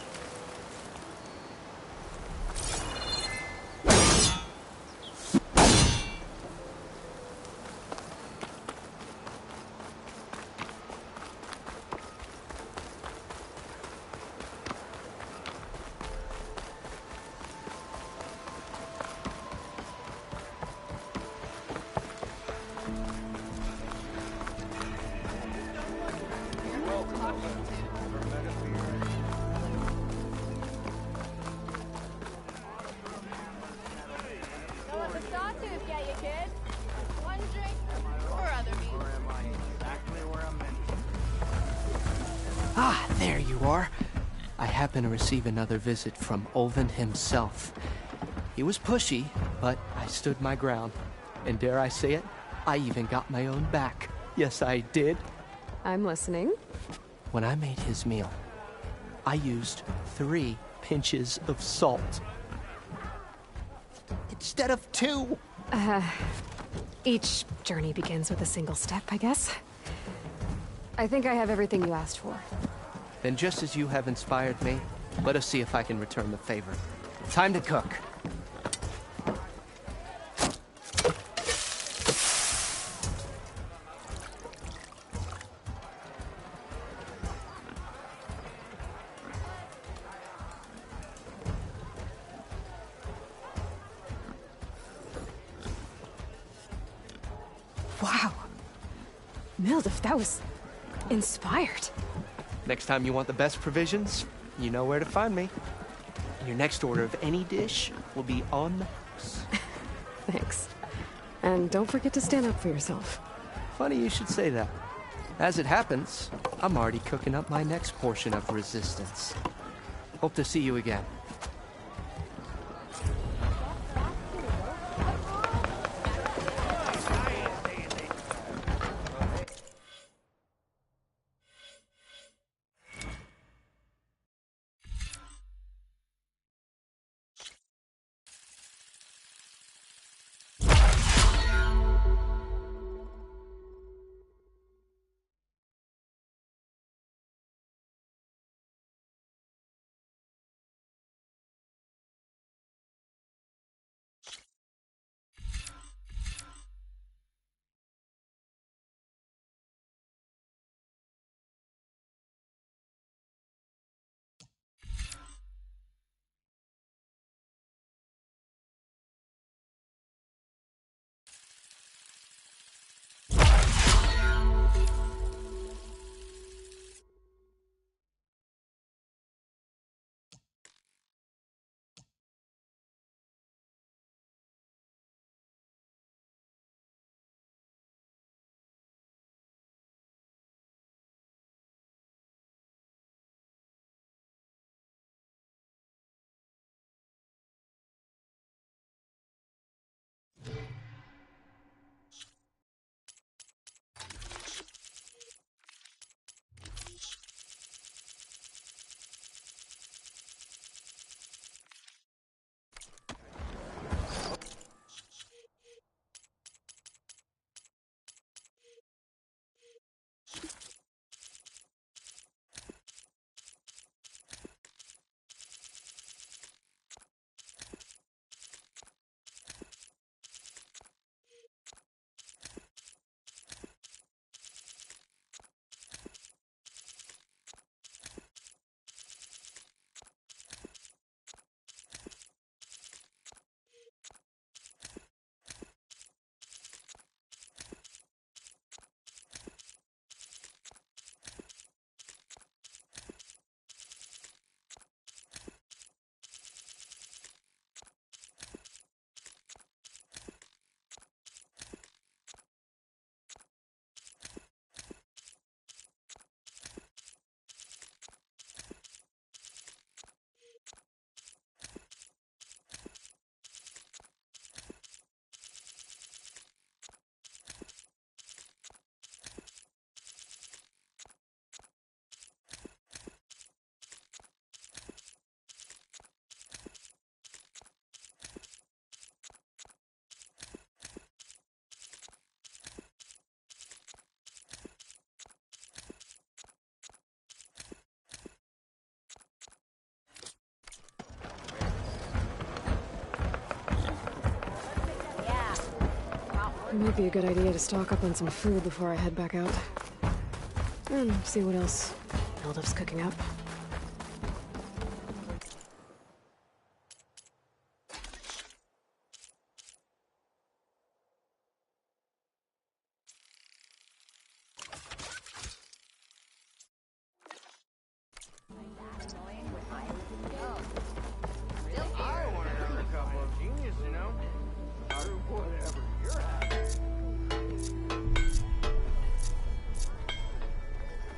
Don't let the sawtooth get you, kid. One drink or other meat. Ah, there you are. I happen to receive another visit from Ulvin himself. He was pushy, but I stood my ground. And dare I say it, I even got my own back. Yes, I did. I'm listening. When I made his meal, I used 3 pinches of salt. Instead of 2. Each journey begins with a single step, I guess. I think I have everything you asked for. Then just as you have inspired me, let us see if I can return the favor. Time to cook. Wow. Mildif, that was inspired. Next time you want the best provisions, you know where to find me. And your next order of any dish will be on the house. Thanks. And don't forget to stand up for yourself. Funny you should say that. As it happens, I'm already cooking up my next portion of resistance. Hope to see you again. It might be a good idea to stock up on some food before I head back out. And see what else Ildif's cooking up.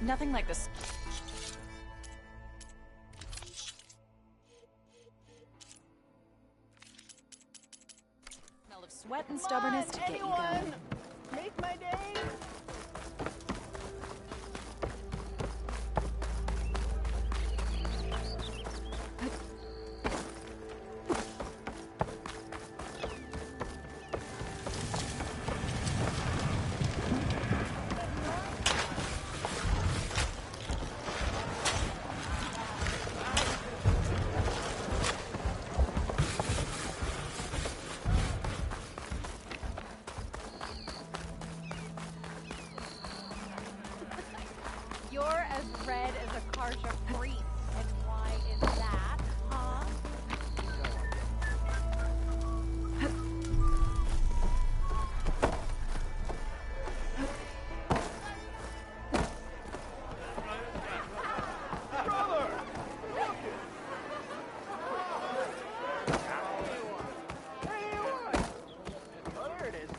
Nothing like this. Smell of sweat and stubbornness to get you going. Make my day! You're as red as a Karja priest. And why is that, huh?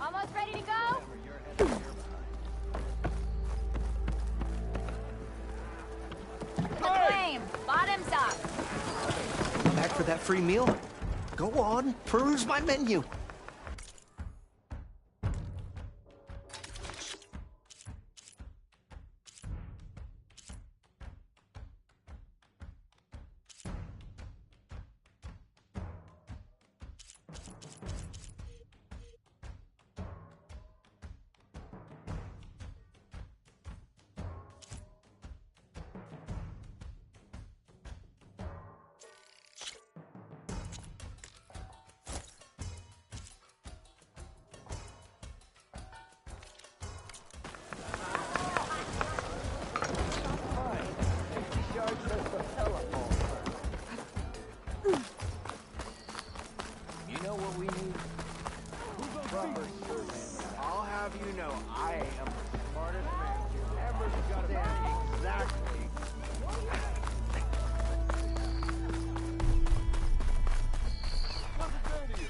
Almost ready to go? The flame! Bottoms up! Back for that free meal? Go on, peruse my menu. You know what we need? Proper service. I'll have you know, I am the smartest man you ever stand exactly. What's it doing to you?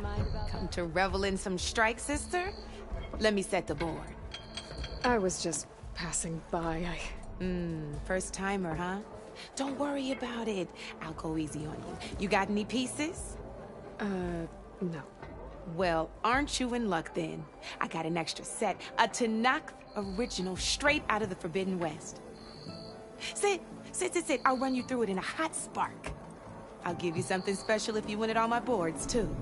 No, come to revel in some strike, sister? Let me set the board. I was just passing by. First timer, huh? Don't worry about it. I'll go easy on you. You got any pieces? No. Well, aren't you in luck then? I got an extra set, a Tanakh original straight out of the Forbidden West. Sit. I'll run you through it in a hot spark. I'll give you something special if you win at all my boards, too.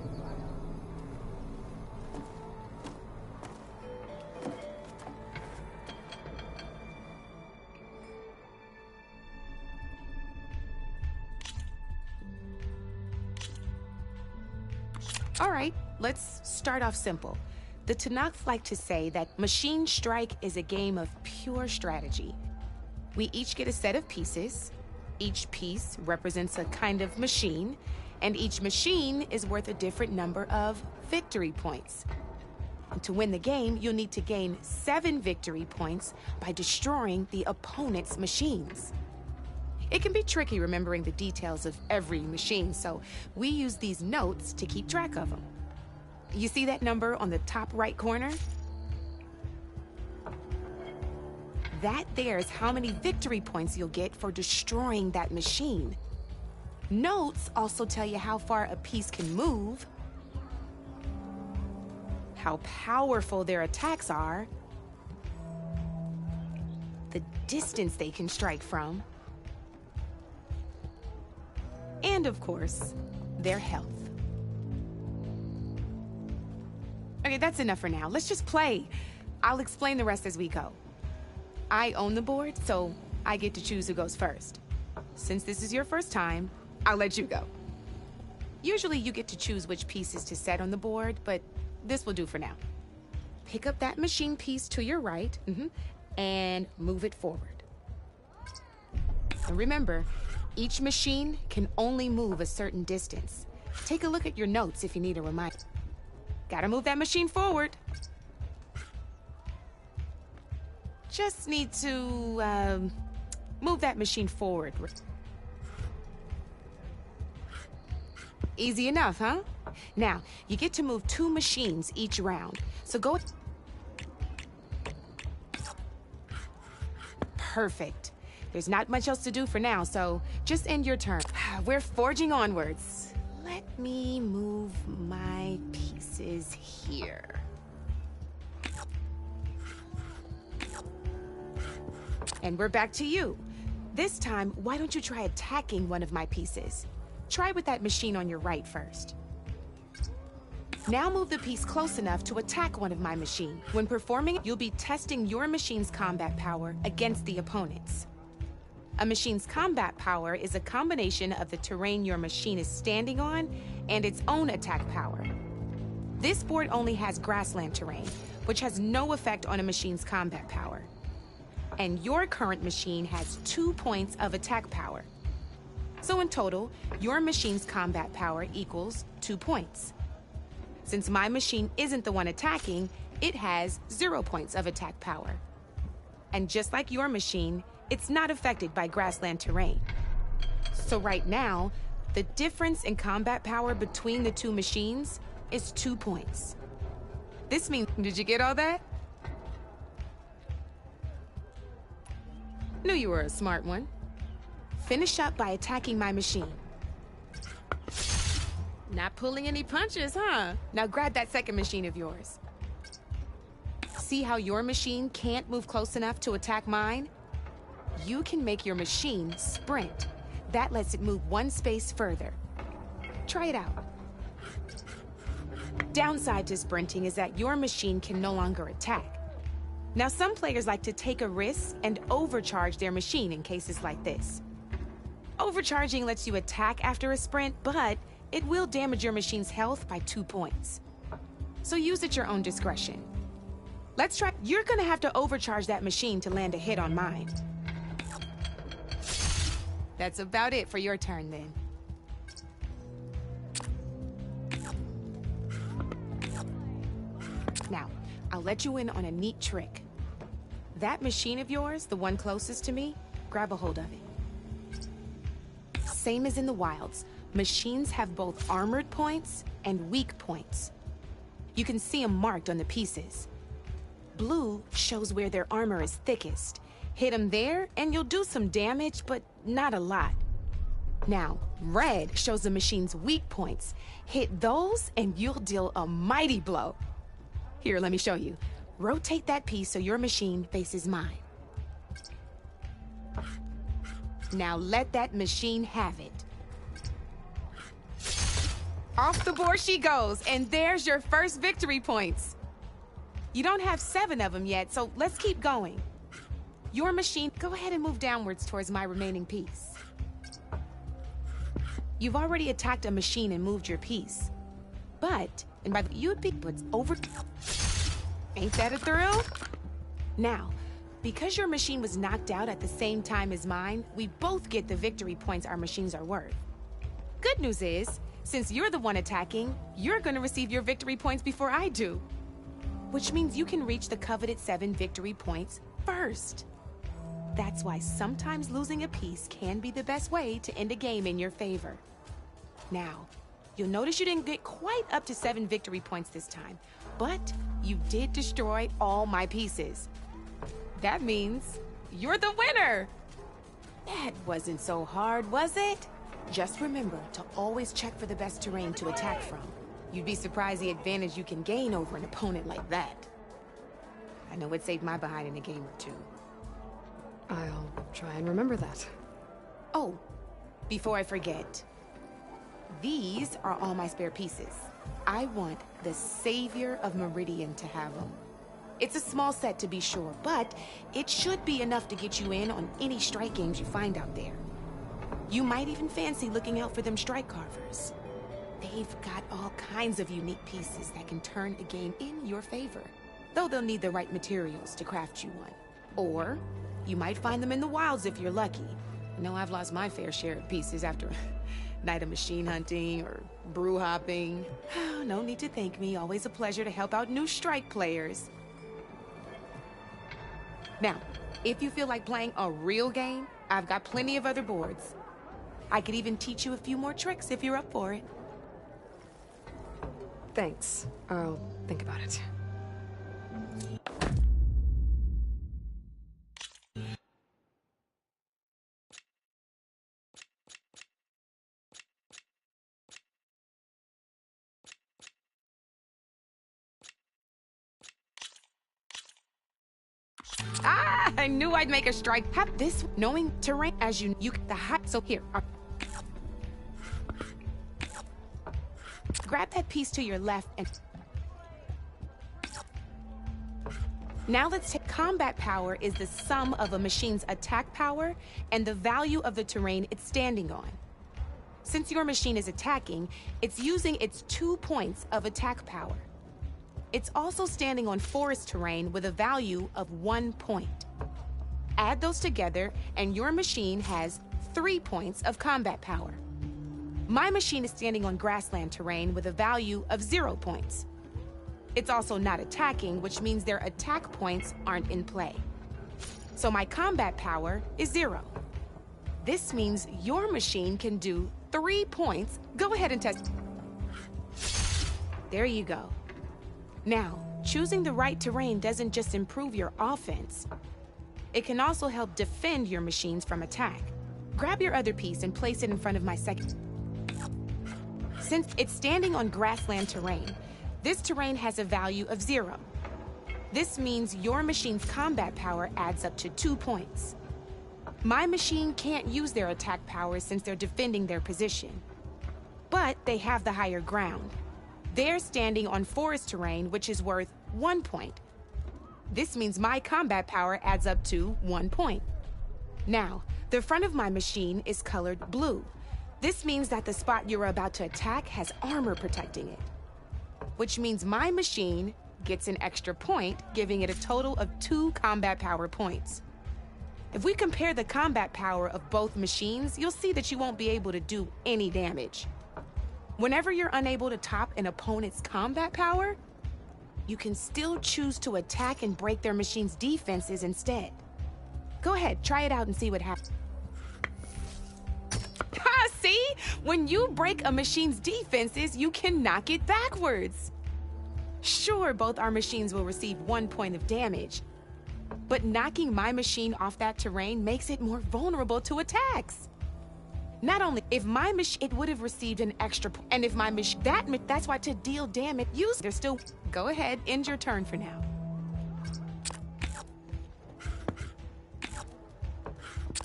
All right, let's start off simple. The Tanakh like to say that Machine Strike is a game of pure strategy. We each get a set of pieces. Each piece represents a kind of machine, and each machine is worth a different number of victory points. And to win the game, you'll need to gain 7 victory points by destroying the opponent's machines. It can be tricky remembering the details of every machine, so we use these notes to keep track of them. You see that number on the top right corner? That there is how many victory points you'll get for destroying that machine. Notes also tell you how far a piece can move, how powerful their attacks are, the distance they can strike from, And of course, their health. Okay, that's enough for now. Let's just play. I'll explain the rest as we go. I own the board, so I get to choose who goes first. Since this is your first time, I'll let you go. Usually you get to choose which pieces to set on the board, but this will do for now. Pick up that machine piece to your right, and move it forward. And remember, each machine can only move a certain distance. Take a look at your notes if you need a reminder. Gotta move that machine forward. Just need to, move that machine forward. Easy enough, huh? Now, you get to move 2 machines each round. So go... Perfect. There's not much else to do for now, so just end your turn. We're forging onwards. Let me move my pieces here. And we're back to you. This time, why don't you try attacking one of my pieces? Try with that machine on your right first. Now move the piece close enough to attack one of my machines. When performing, you'll be testing your machine's combat power against the opponent's. A machine's combat power is a combination of the terrain your machine is standing on and its own attack power. This board only has grassland terrain, which has no effect on a machine's combat power. And your current machine has 2 points of attack power. So in total, your machine's combat power equals 2 points. Since my machine isn't the one attacking, it has 0 points of attack power. And just like your machine, it's not affected by grassland terrain. So right now, the difference in combat power between the 2 machines is 2 points. This means, did you get all that? Knew you were a smart one. Finish up by attacking my machine. Not pulling any punches, huh? Now grab that second machine of yours. See how your machine can't move close enough to attack mine? You can make your machine sprint. That lets it move 1 space further. Try it out. Downside to sprinting is that your machine can no longer attack. Now, some players like to take a risk and overcharge their machine in cases like this. Overcharging lets you attack after a sprint, but it will damage your machine's health by 2 points. So use at your own discretion. Let's try. You're gonna have to overcharge that machine to land a hit on mine. That's about it for your turn, then. Now, I'll let you in on a neat trick. That machine of yours, the one closest to me, grab a hold of it. Same as in the wilds, machines have both armored points and weak points. You can see them marked on the pieces. Blue shows where their armor is thickest. Hit them there, and you'll do some damage, but not a lot. Now, red shows the machine's weak points. Hit those, and you'll deal a mighty blow. Here, let me show you. Rotate that piece so your machine faces mine. Now let that machine have it. Off the board she goes, and there's your first victory points. You don't have 7 of them yet, so let's keep going. Your machine, go ahead and move downwards towards my remaining piece. You've already attacked a machine and moved your piece. But, and by the you'd be what's over. Ain't that a thrill? Now, because your machine was knocked out at the same time as mine, we both get the victory points our machines are worth. Good news is, since you're the one attacking, you're gonna receive your victory points before I do. Which means you can reach the coveted 7 victory points first. That's why sometimes losing a piece can be the best way to end a game in your favor. Now, you'll notice you didn't get quite up to 7 victory points this time, but you did destroy all my pieces. That means you're the winner! That wasn't so hard, was it? Just remember to always check for the best terrain to attack from. You'd be surprised the advantage you can gain over an opponent like that. I know it saved my behind in a game or 2. I'll try and remember that. Oh, before I forget, These are all my spare pieces. I want the Savior of Meridian to have them. It's a small set to be sure, but it should be enough to get you in on any strike games you find out there. You might even fancy looking out for them strike carvers. They've got all kinds of unique pieces that can turn a game in your favor, though they'll need the right materials to craft you one. Or you might find them in the wilds if you're lucky. I know I've lost my fair share of pieces after a night of machine hunting or brew hopping. No need to thank me. Always a pleasure to help out new strike players. Now, if you feel like playing a real game, I've got plenty of other boards. I could even teach you a few more tricks if you're up for it. Thanks. I'll think about it. I knew I'd make a strike. Have this knowing terrain as you the hot. So here. Grab that piece to your left and now let's take combat power is the sum of a machine's attack power and the value of the terrain it's standing on. Since your machine is attacking, it's using its 2 points of attack power. It's also standing on forest terrain with a value of 1 point. Add those together, and your machine has 3 points of combat power. My machine is standing on grassland terrain with a value of 0 points. It's also not attacking, which means their attack points aren't in play. So my combat power is 0. This means your machine can do 3 points. Go ahead and test. There you go. Now, choosing the right terrain doesn't just improve your offense. It can also help defend your machines from attack. Grab your other piece and place it in front of my second. Since it's standing on grassland terrain, this terrain has a value of 0. This means your machine's combat power adds up to 2 points. My machine can't use their attack powers since they're defending their position. But they have the higher ground. They're standing on forest terrain, which is worth 1 point. This means my combat power adds up to 1 point. Now, the front of my machine is colored blue. This means that the spot you're about to attack has armor protecting it, which means my machine gets an extra point, giving it a total of 2 combat power points. If we compare the combat power of both machines, you'll see that you won't be able to do any damage. Whenever you're unable to top an opponent's combat power, you can still choose to attack and break their machine's defenses instead. Go ahead, try it out and see what happens. Ha, see? When you break a machine's defenses, you can knock it backwards. Sure, both our machines will receive 1 point of damage, but knocking my machine off that terrain makes it more vulnerable to attacks. Not only, if my machine, it would have received an extra point, and if my machine, that's why to deal damage, there's still, go ahead, end your turn for now.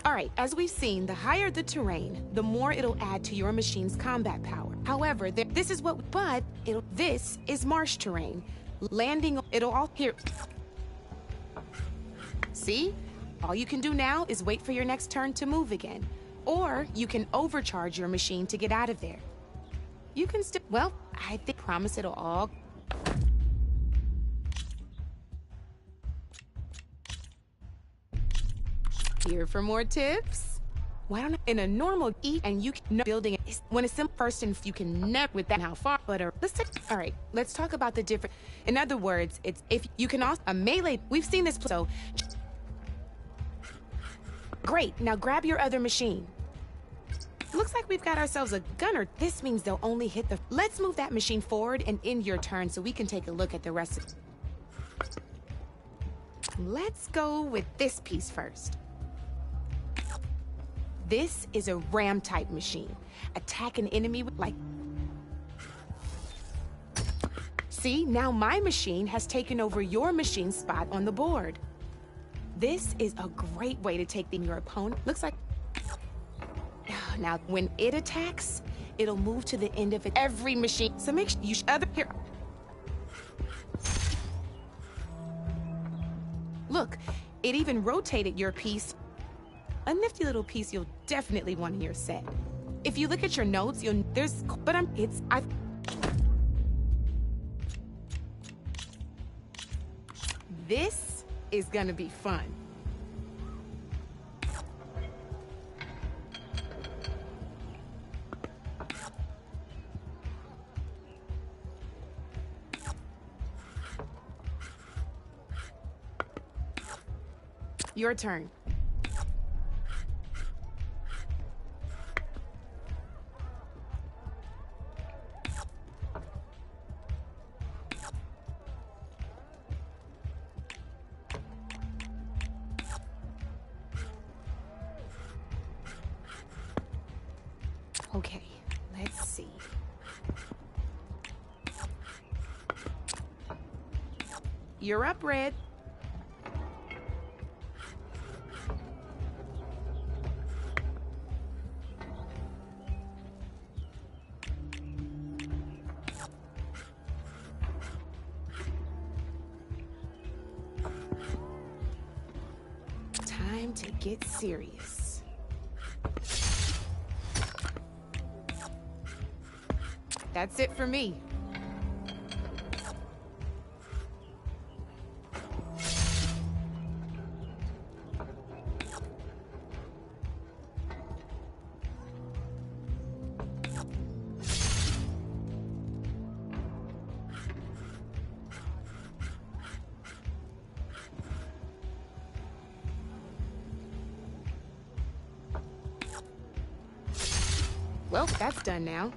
All right, as we've seen, the higher the terrain, the more it'll add to your machine's combat power. However, this is marsh terrain. Landing, it'll all, here. See? All you can do now is wait for your next turn to move again. Or you can overcharge your machine to get out of there. You can still, well, I promise it'll all. Here for more tips? Why don't I, in a normal and you can building it when it's simple first and you can never with that how far, but all right, let's talk about the different, in other words, it's if you can also, a melee, we've seen this, so. Great, now grab your other machine. Looks like we've got ourselves a gunner. This means they'll only hit the... Let's move that machine forward and end your turn so we can take a look at the rest of it. Let's go with this piece first. This is a ram-type machine. Attack an enemy with, like... See, now my machine has taken over your machine's spot on the board. This is a great way to take your opponent. Looks like... Now, when it attacks, it'll move to the end of it every machine. So make sure you here. Look, it even rotated your piece. A nifty little piece you'll definitely want in your set. If you look at your notes, this is gonna be fun. Your turn. Okay, let's see. You're up, Red. Time to get serious. That's it for me. Well, that's done now.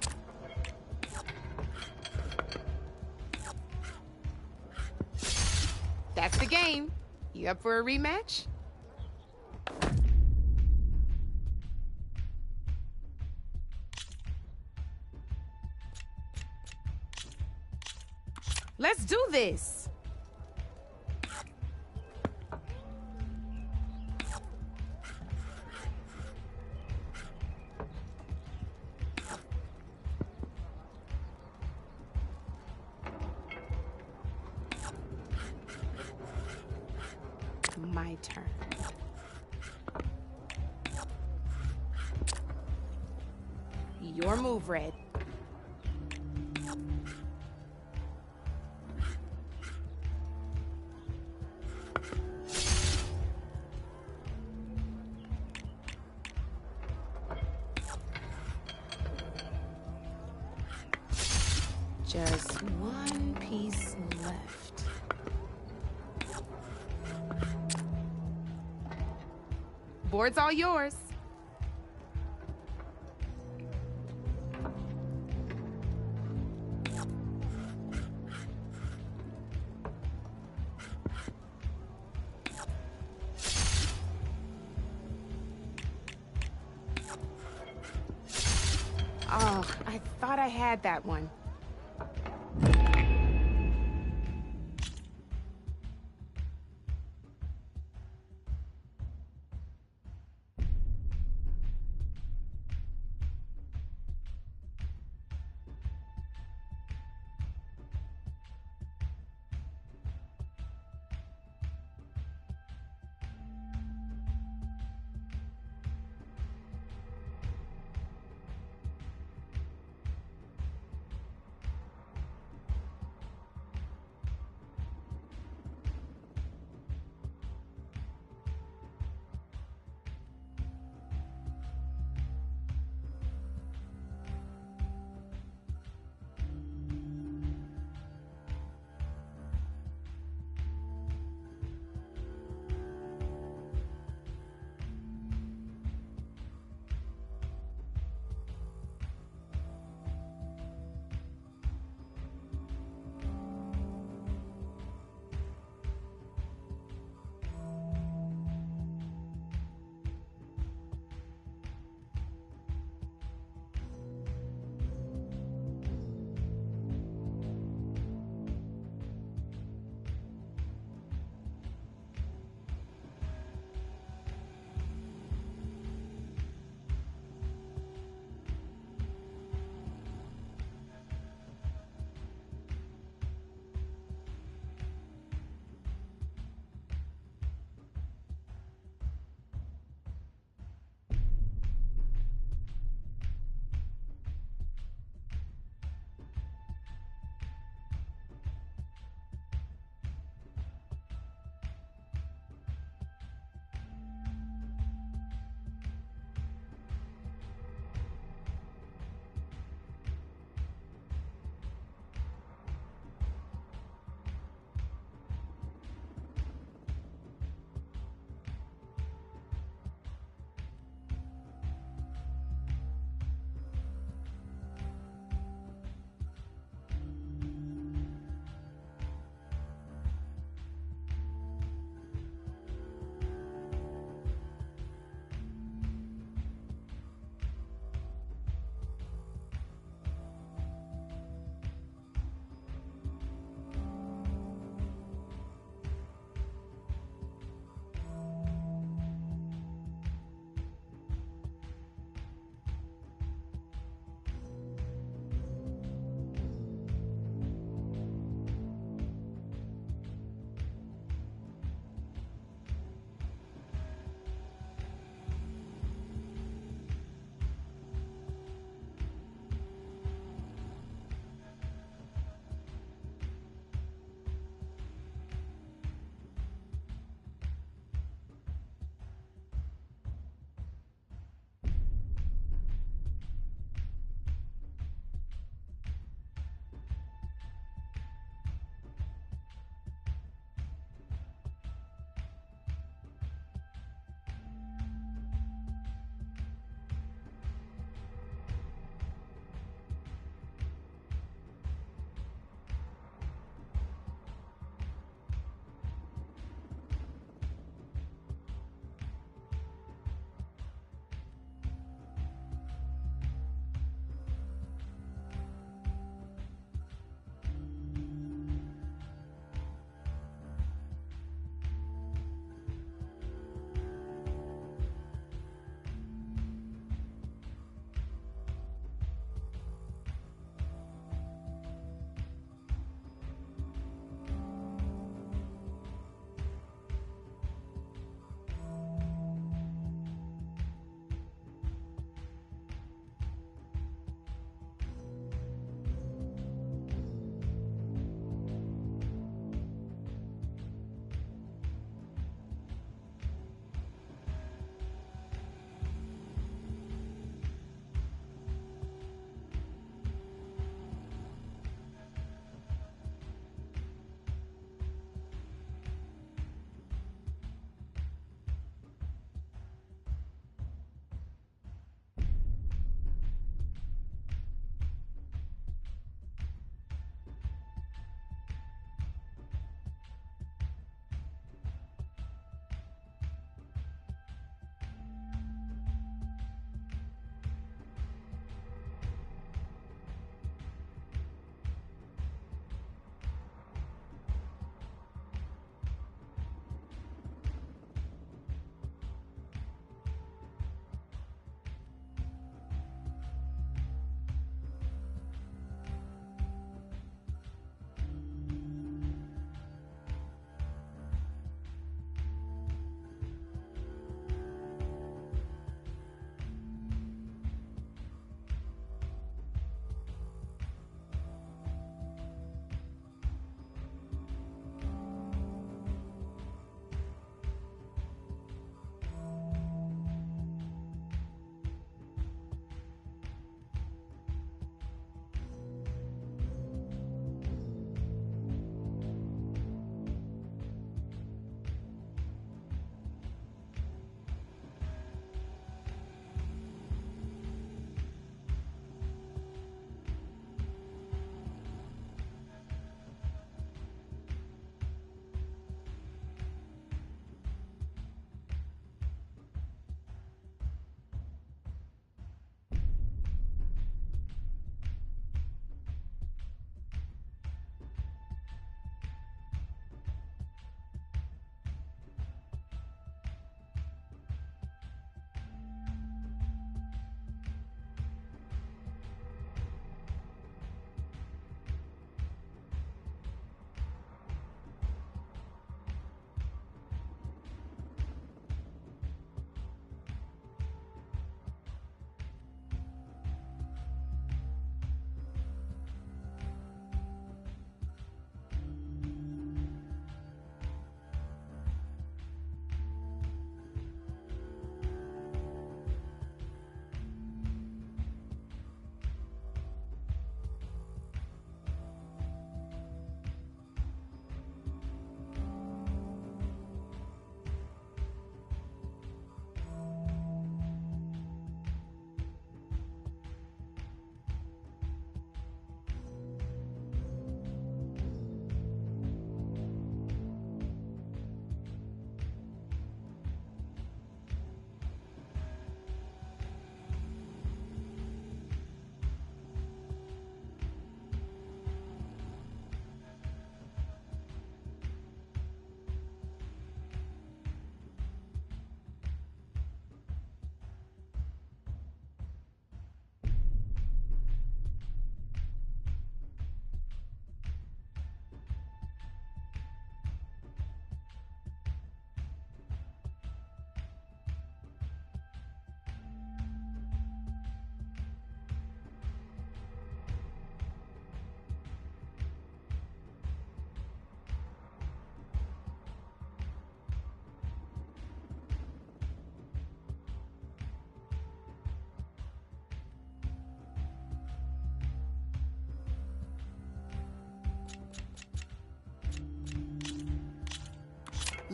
That's the game. You up for a rematch? Let's do this. My turn. Your move, Red. Just one piece left. Board's all yours. Oh, I thought I had that one.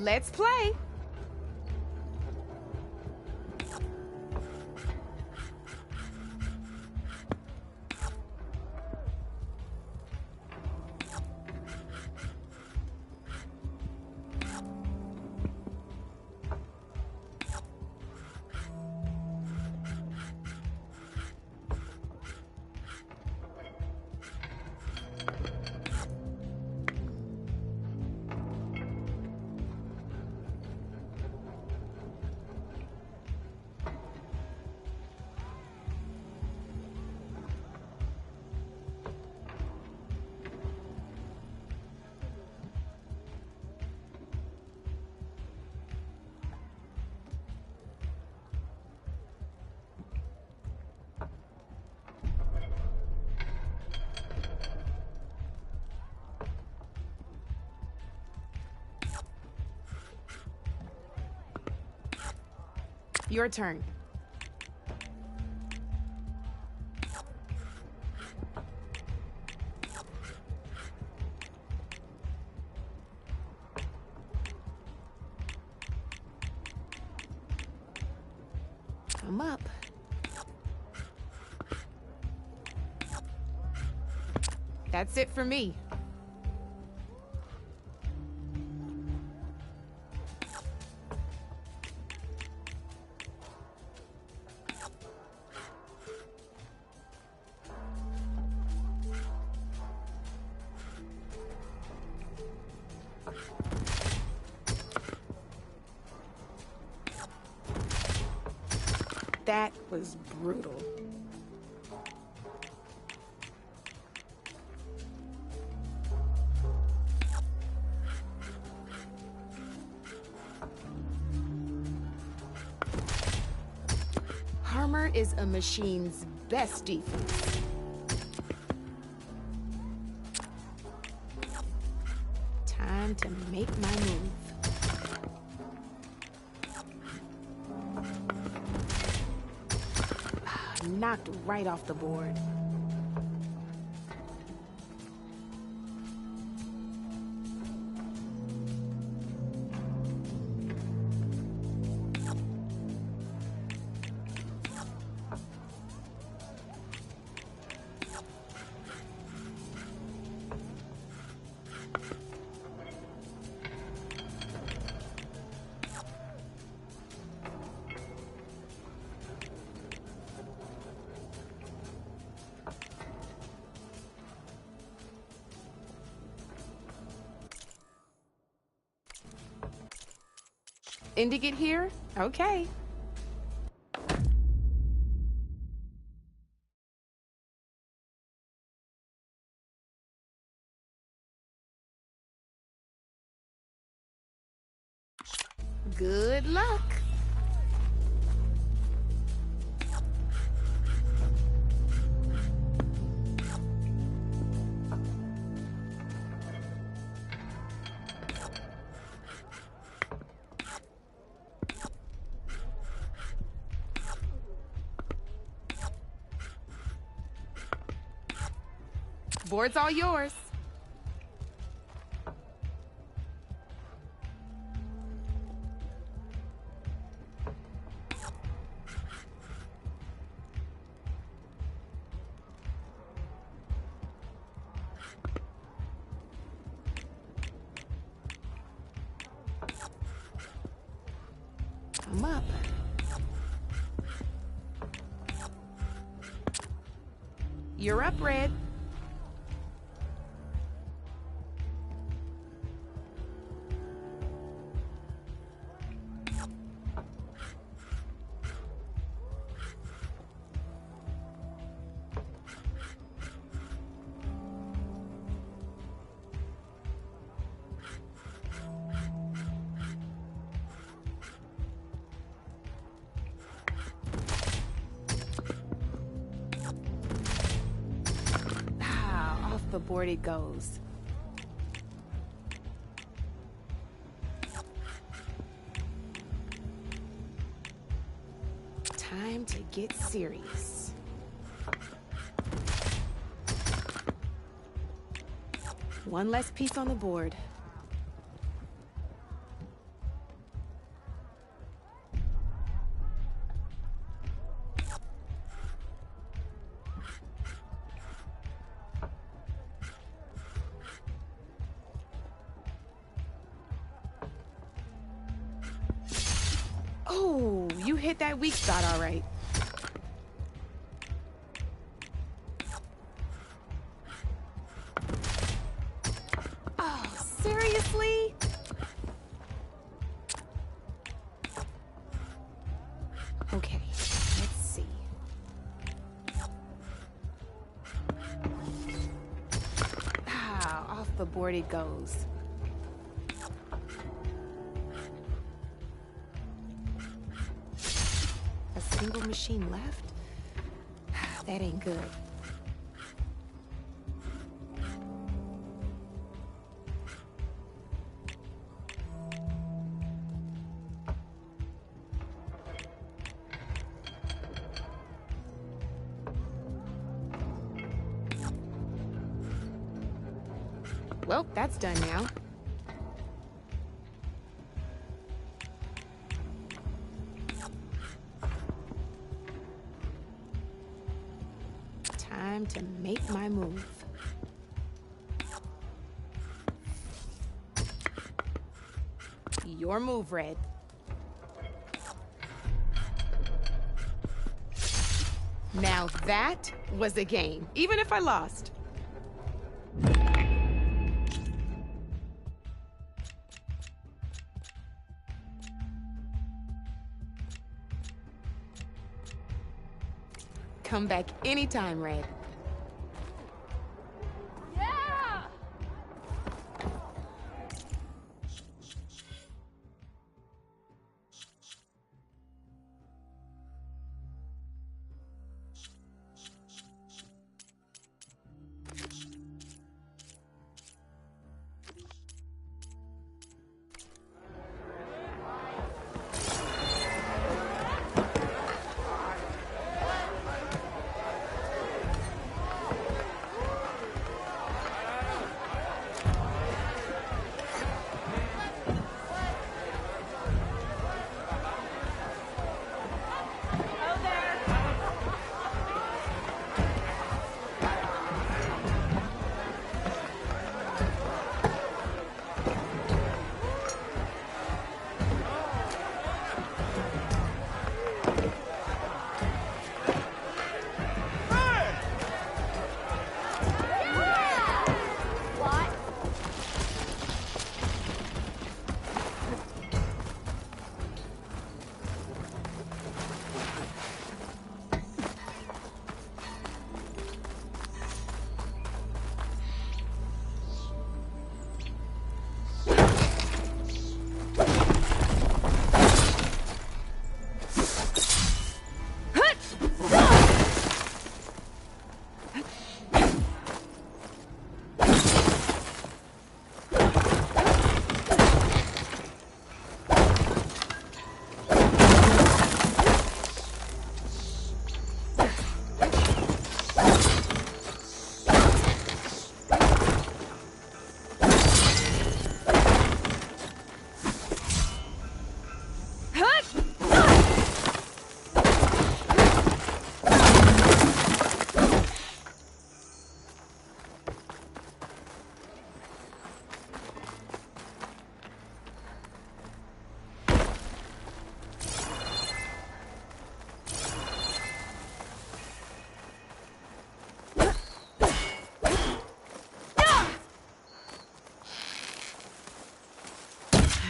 Let's play. Your turn. I'm up. That's it for me. That was brutal. Armor is a machine's best defense. Time to make my move. Knocked right off the board. Indigit here? Okay. Good luck. Board's all yours. I'm up. You're up, Red. The board it goes. Time to get serious. One less piece on the board. hit that weak spot all right. Oh, seriously? Okay, let's see. Ah, off the board it goes. A single machine left? That ain't good. Well, that's done now. Time to make my move. Your move, Red. Now that was a game, even if I lost. Come back anytime, Red. Yeah!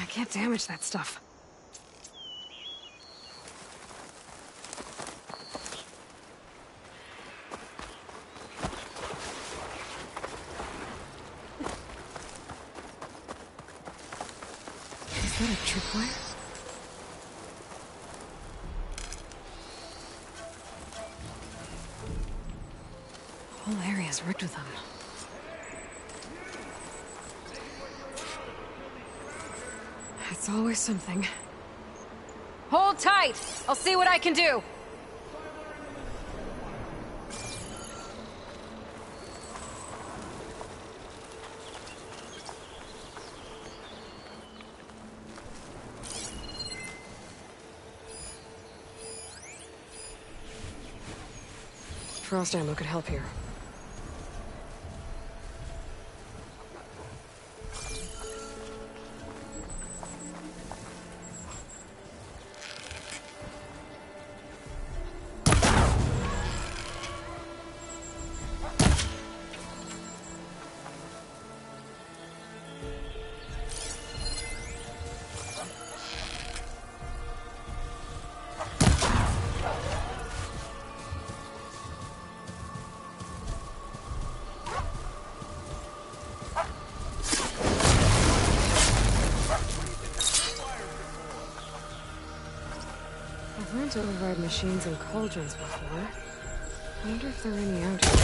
I can't damage that stuff. Is that a tripwire? The whole area's rigged with them. It's always something. Hold tight! I'll see what I can do! Frost ammo could help here. known to override machines and cauldrons before. I wonder if there are any out here.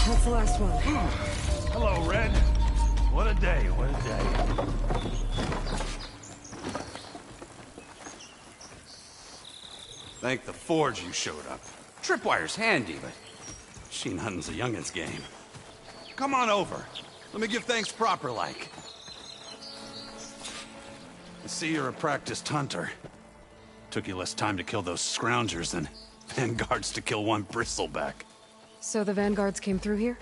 That's the last one. Hello, Red. What a day, what a day. Thank the Forge you showed up. Tripwire's handy, but machine hunting's a youngin's game. Come on over. Let me give thanks proper like. I see you're a practiced hunter. Took you less time to kill those scroungers than vanguards to kill one bristleback. So the vanguards came through here?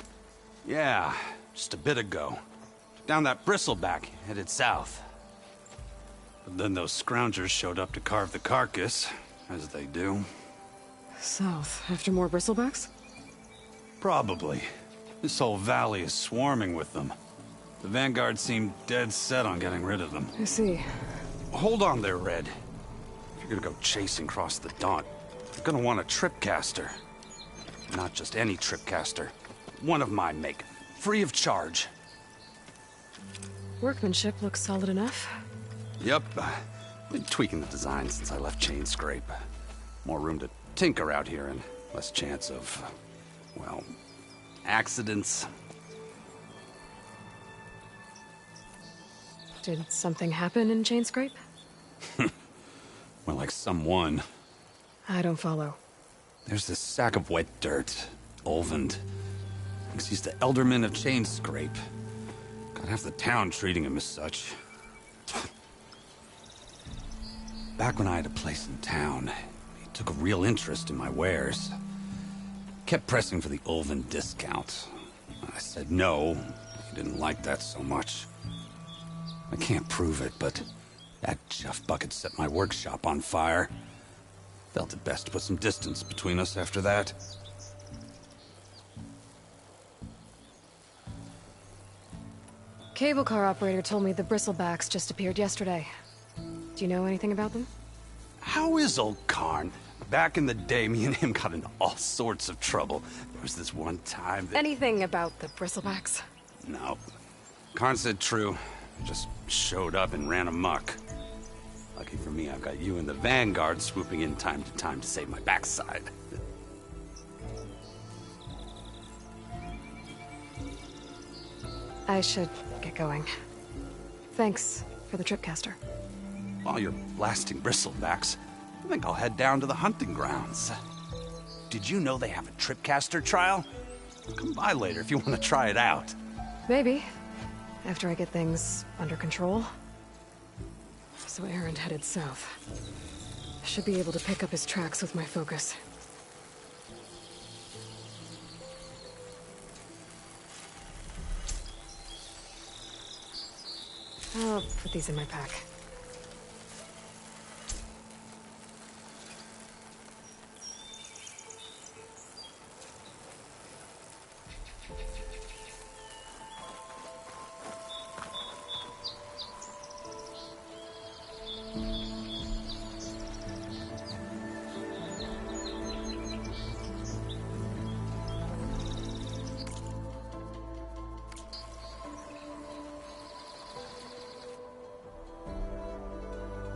Yeah, just a bit ago. Down that bristleback, headed south. But then those scroungers showed up to carve the carcass, as they do. South, after more bristlebacks? Probably. This whole valley is swarming with them. The vanguard seemed dead set on getting rid of them. I see. Hold on there, Red. If you're gonna go chasing across the Daunt, you're gonna want a tripcaster. Not just any tripcaster. One of my make. Free of charge. Workmanship looks solid enough. Yep. Been tweaking the design since I left Chainscrape. More room to tinker out here and less chance of, well, accidents. Did something happen in Chainscrape? Well, like someone. I don't follow. There's this sack of wet dirt. Olvend. Thinks he's the Elderman of Chainscrape. Got half the town treating him as such. Back when I had a place in town, he took a real interest in my wares. Kept pressing for the Olvend discount. I said no. He didn't like that so much. I can't prove it, but that Jeff Bucket set my workshop on fire. Felt it best to put some distance between us after that. Cable car operator told me the bristlebacks just appeared yesterday. Do you know anything about them? How is old Karn? Back in the day, me and him got into all sorts of trouble. There was this one time that... Anything about the bristlebacks? No. Karn said true. Just showed up and ran amok. Lucky for me, I've got you and the Vanguard swooping in time to save my backside. I should get going. Thanks for the tripcaster. While you're blasting bristlebacks, I think I'll head down to the hunting grounds. Did you know they have a tripcaster trial? Come by later if you want to try it out. Maybe. After I get things under control. So Erend headed south. I should be able to pick up his tracks with my focus. I'll put these in my pack.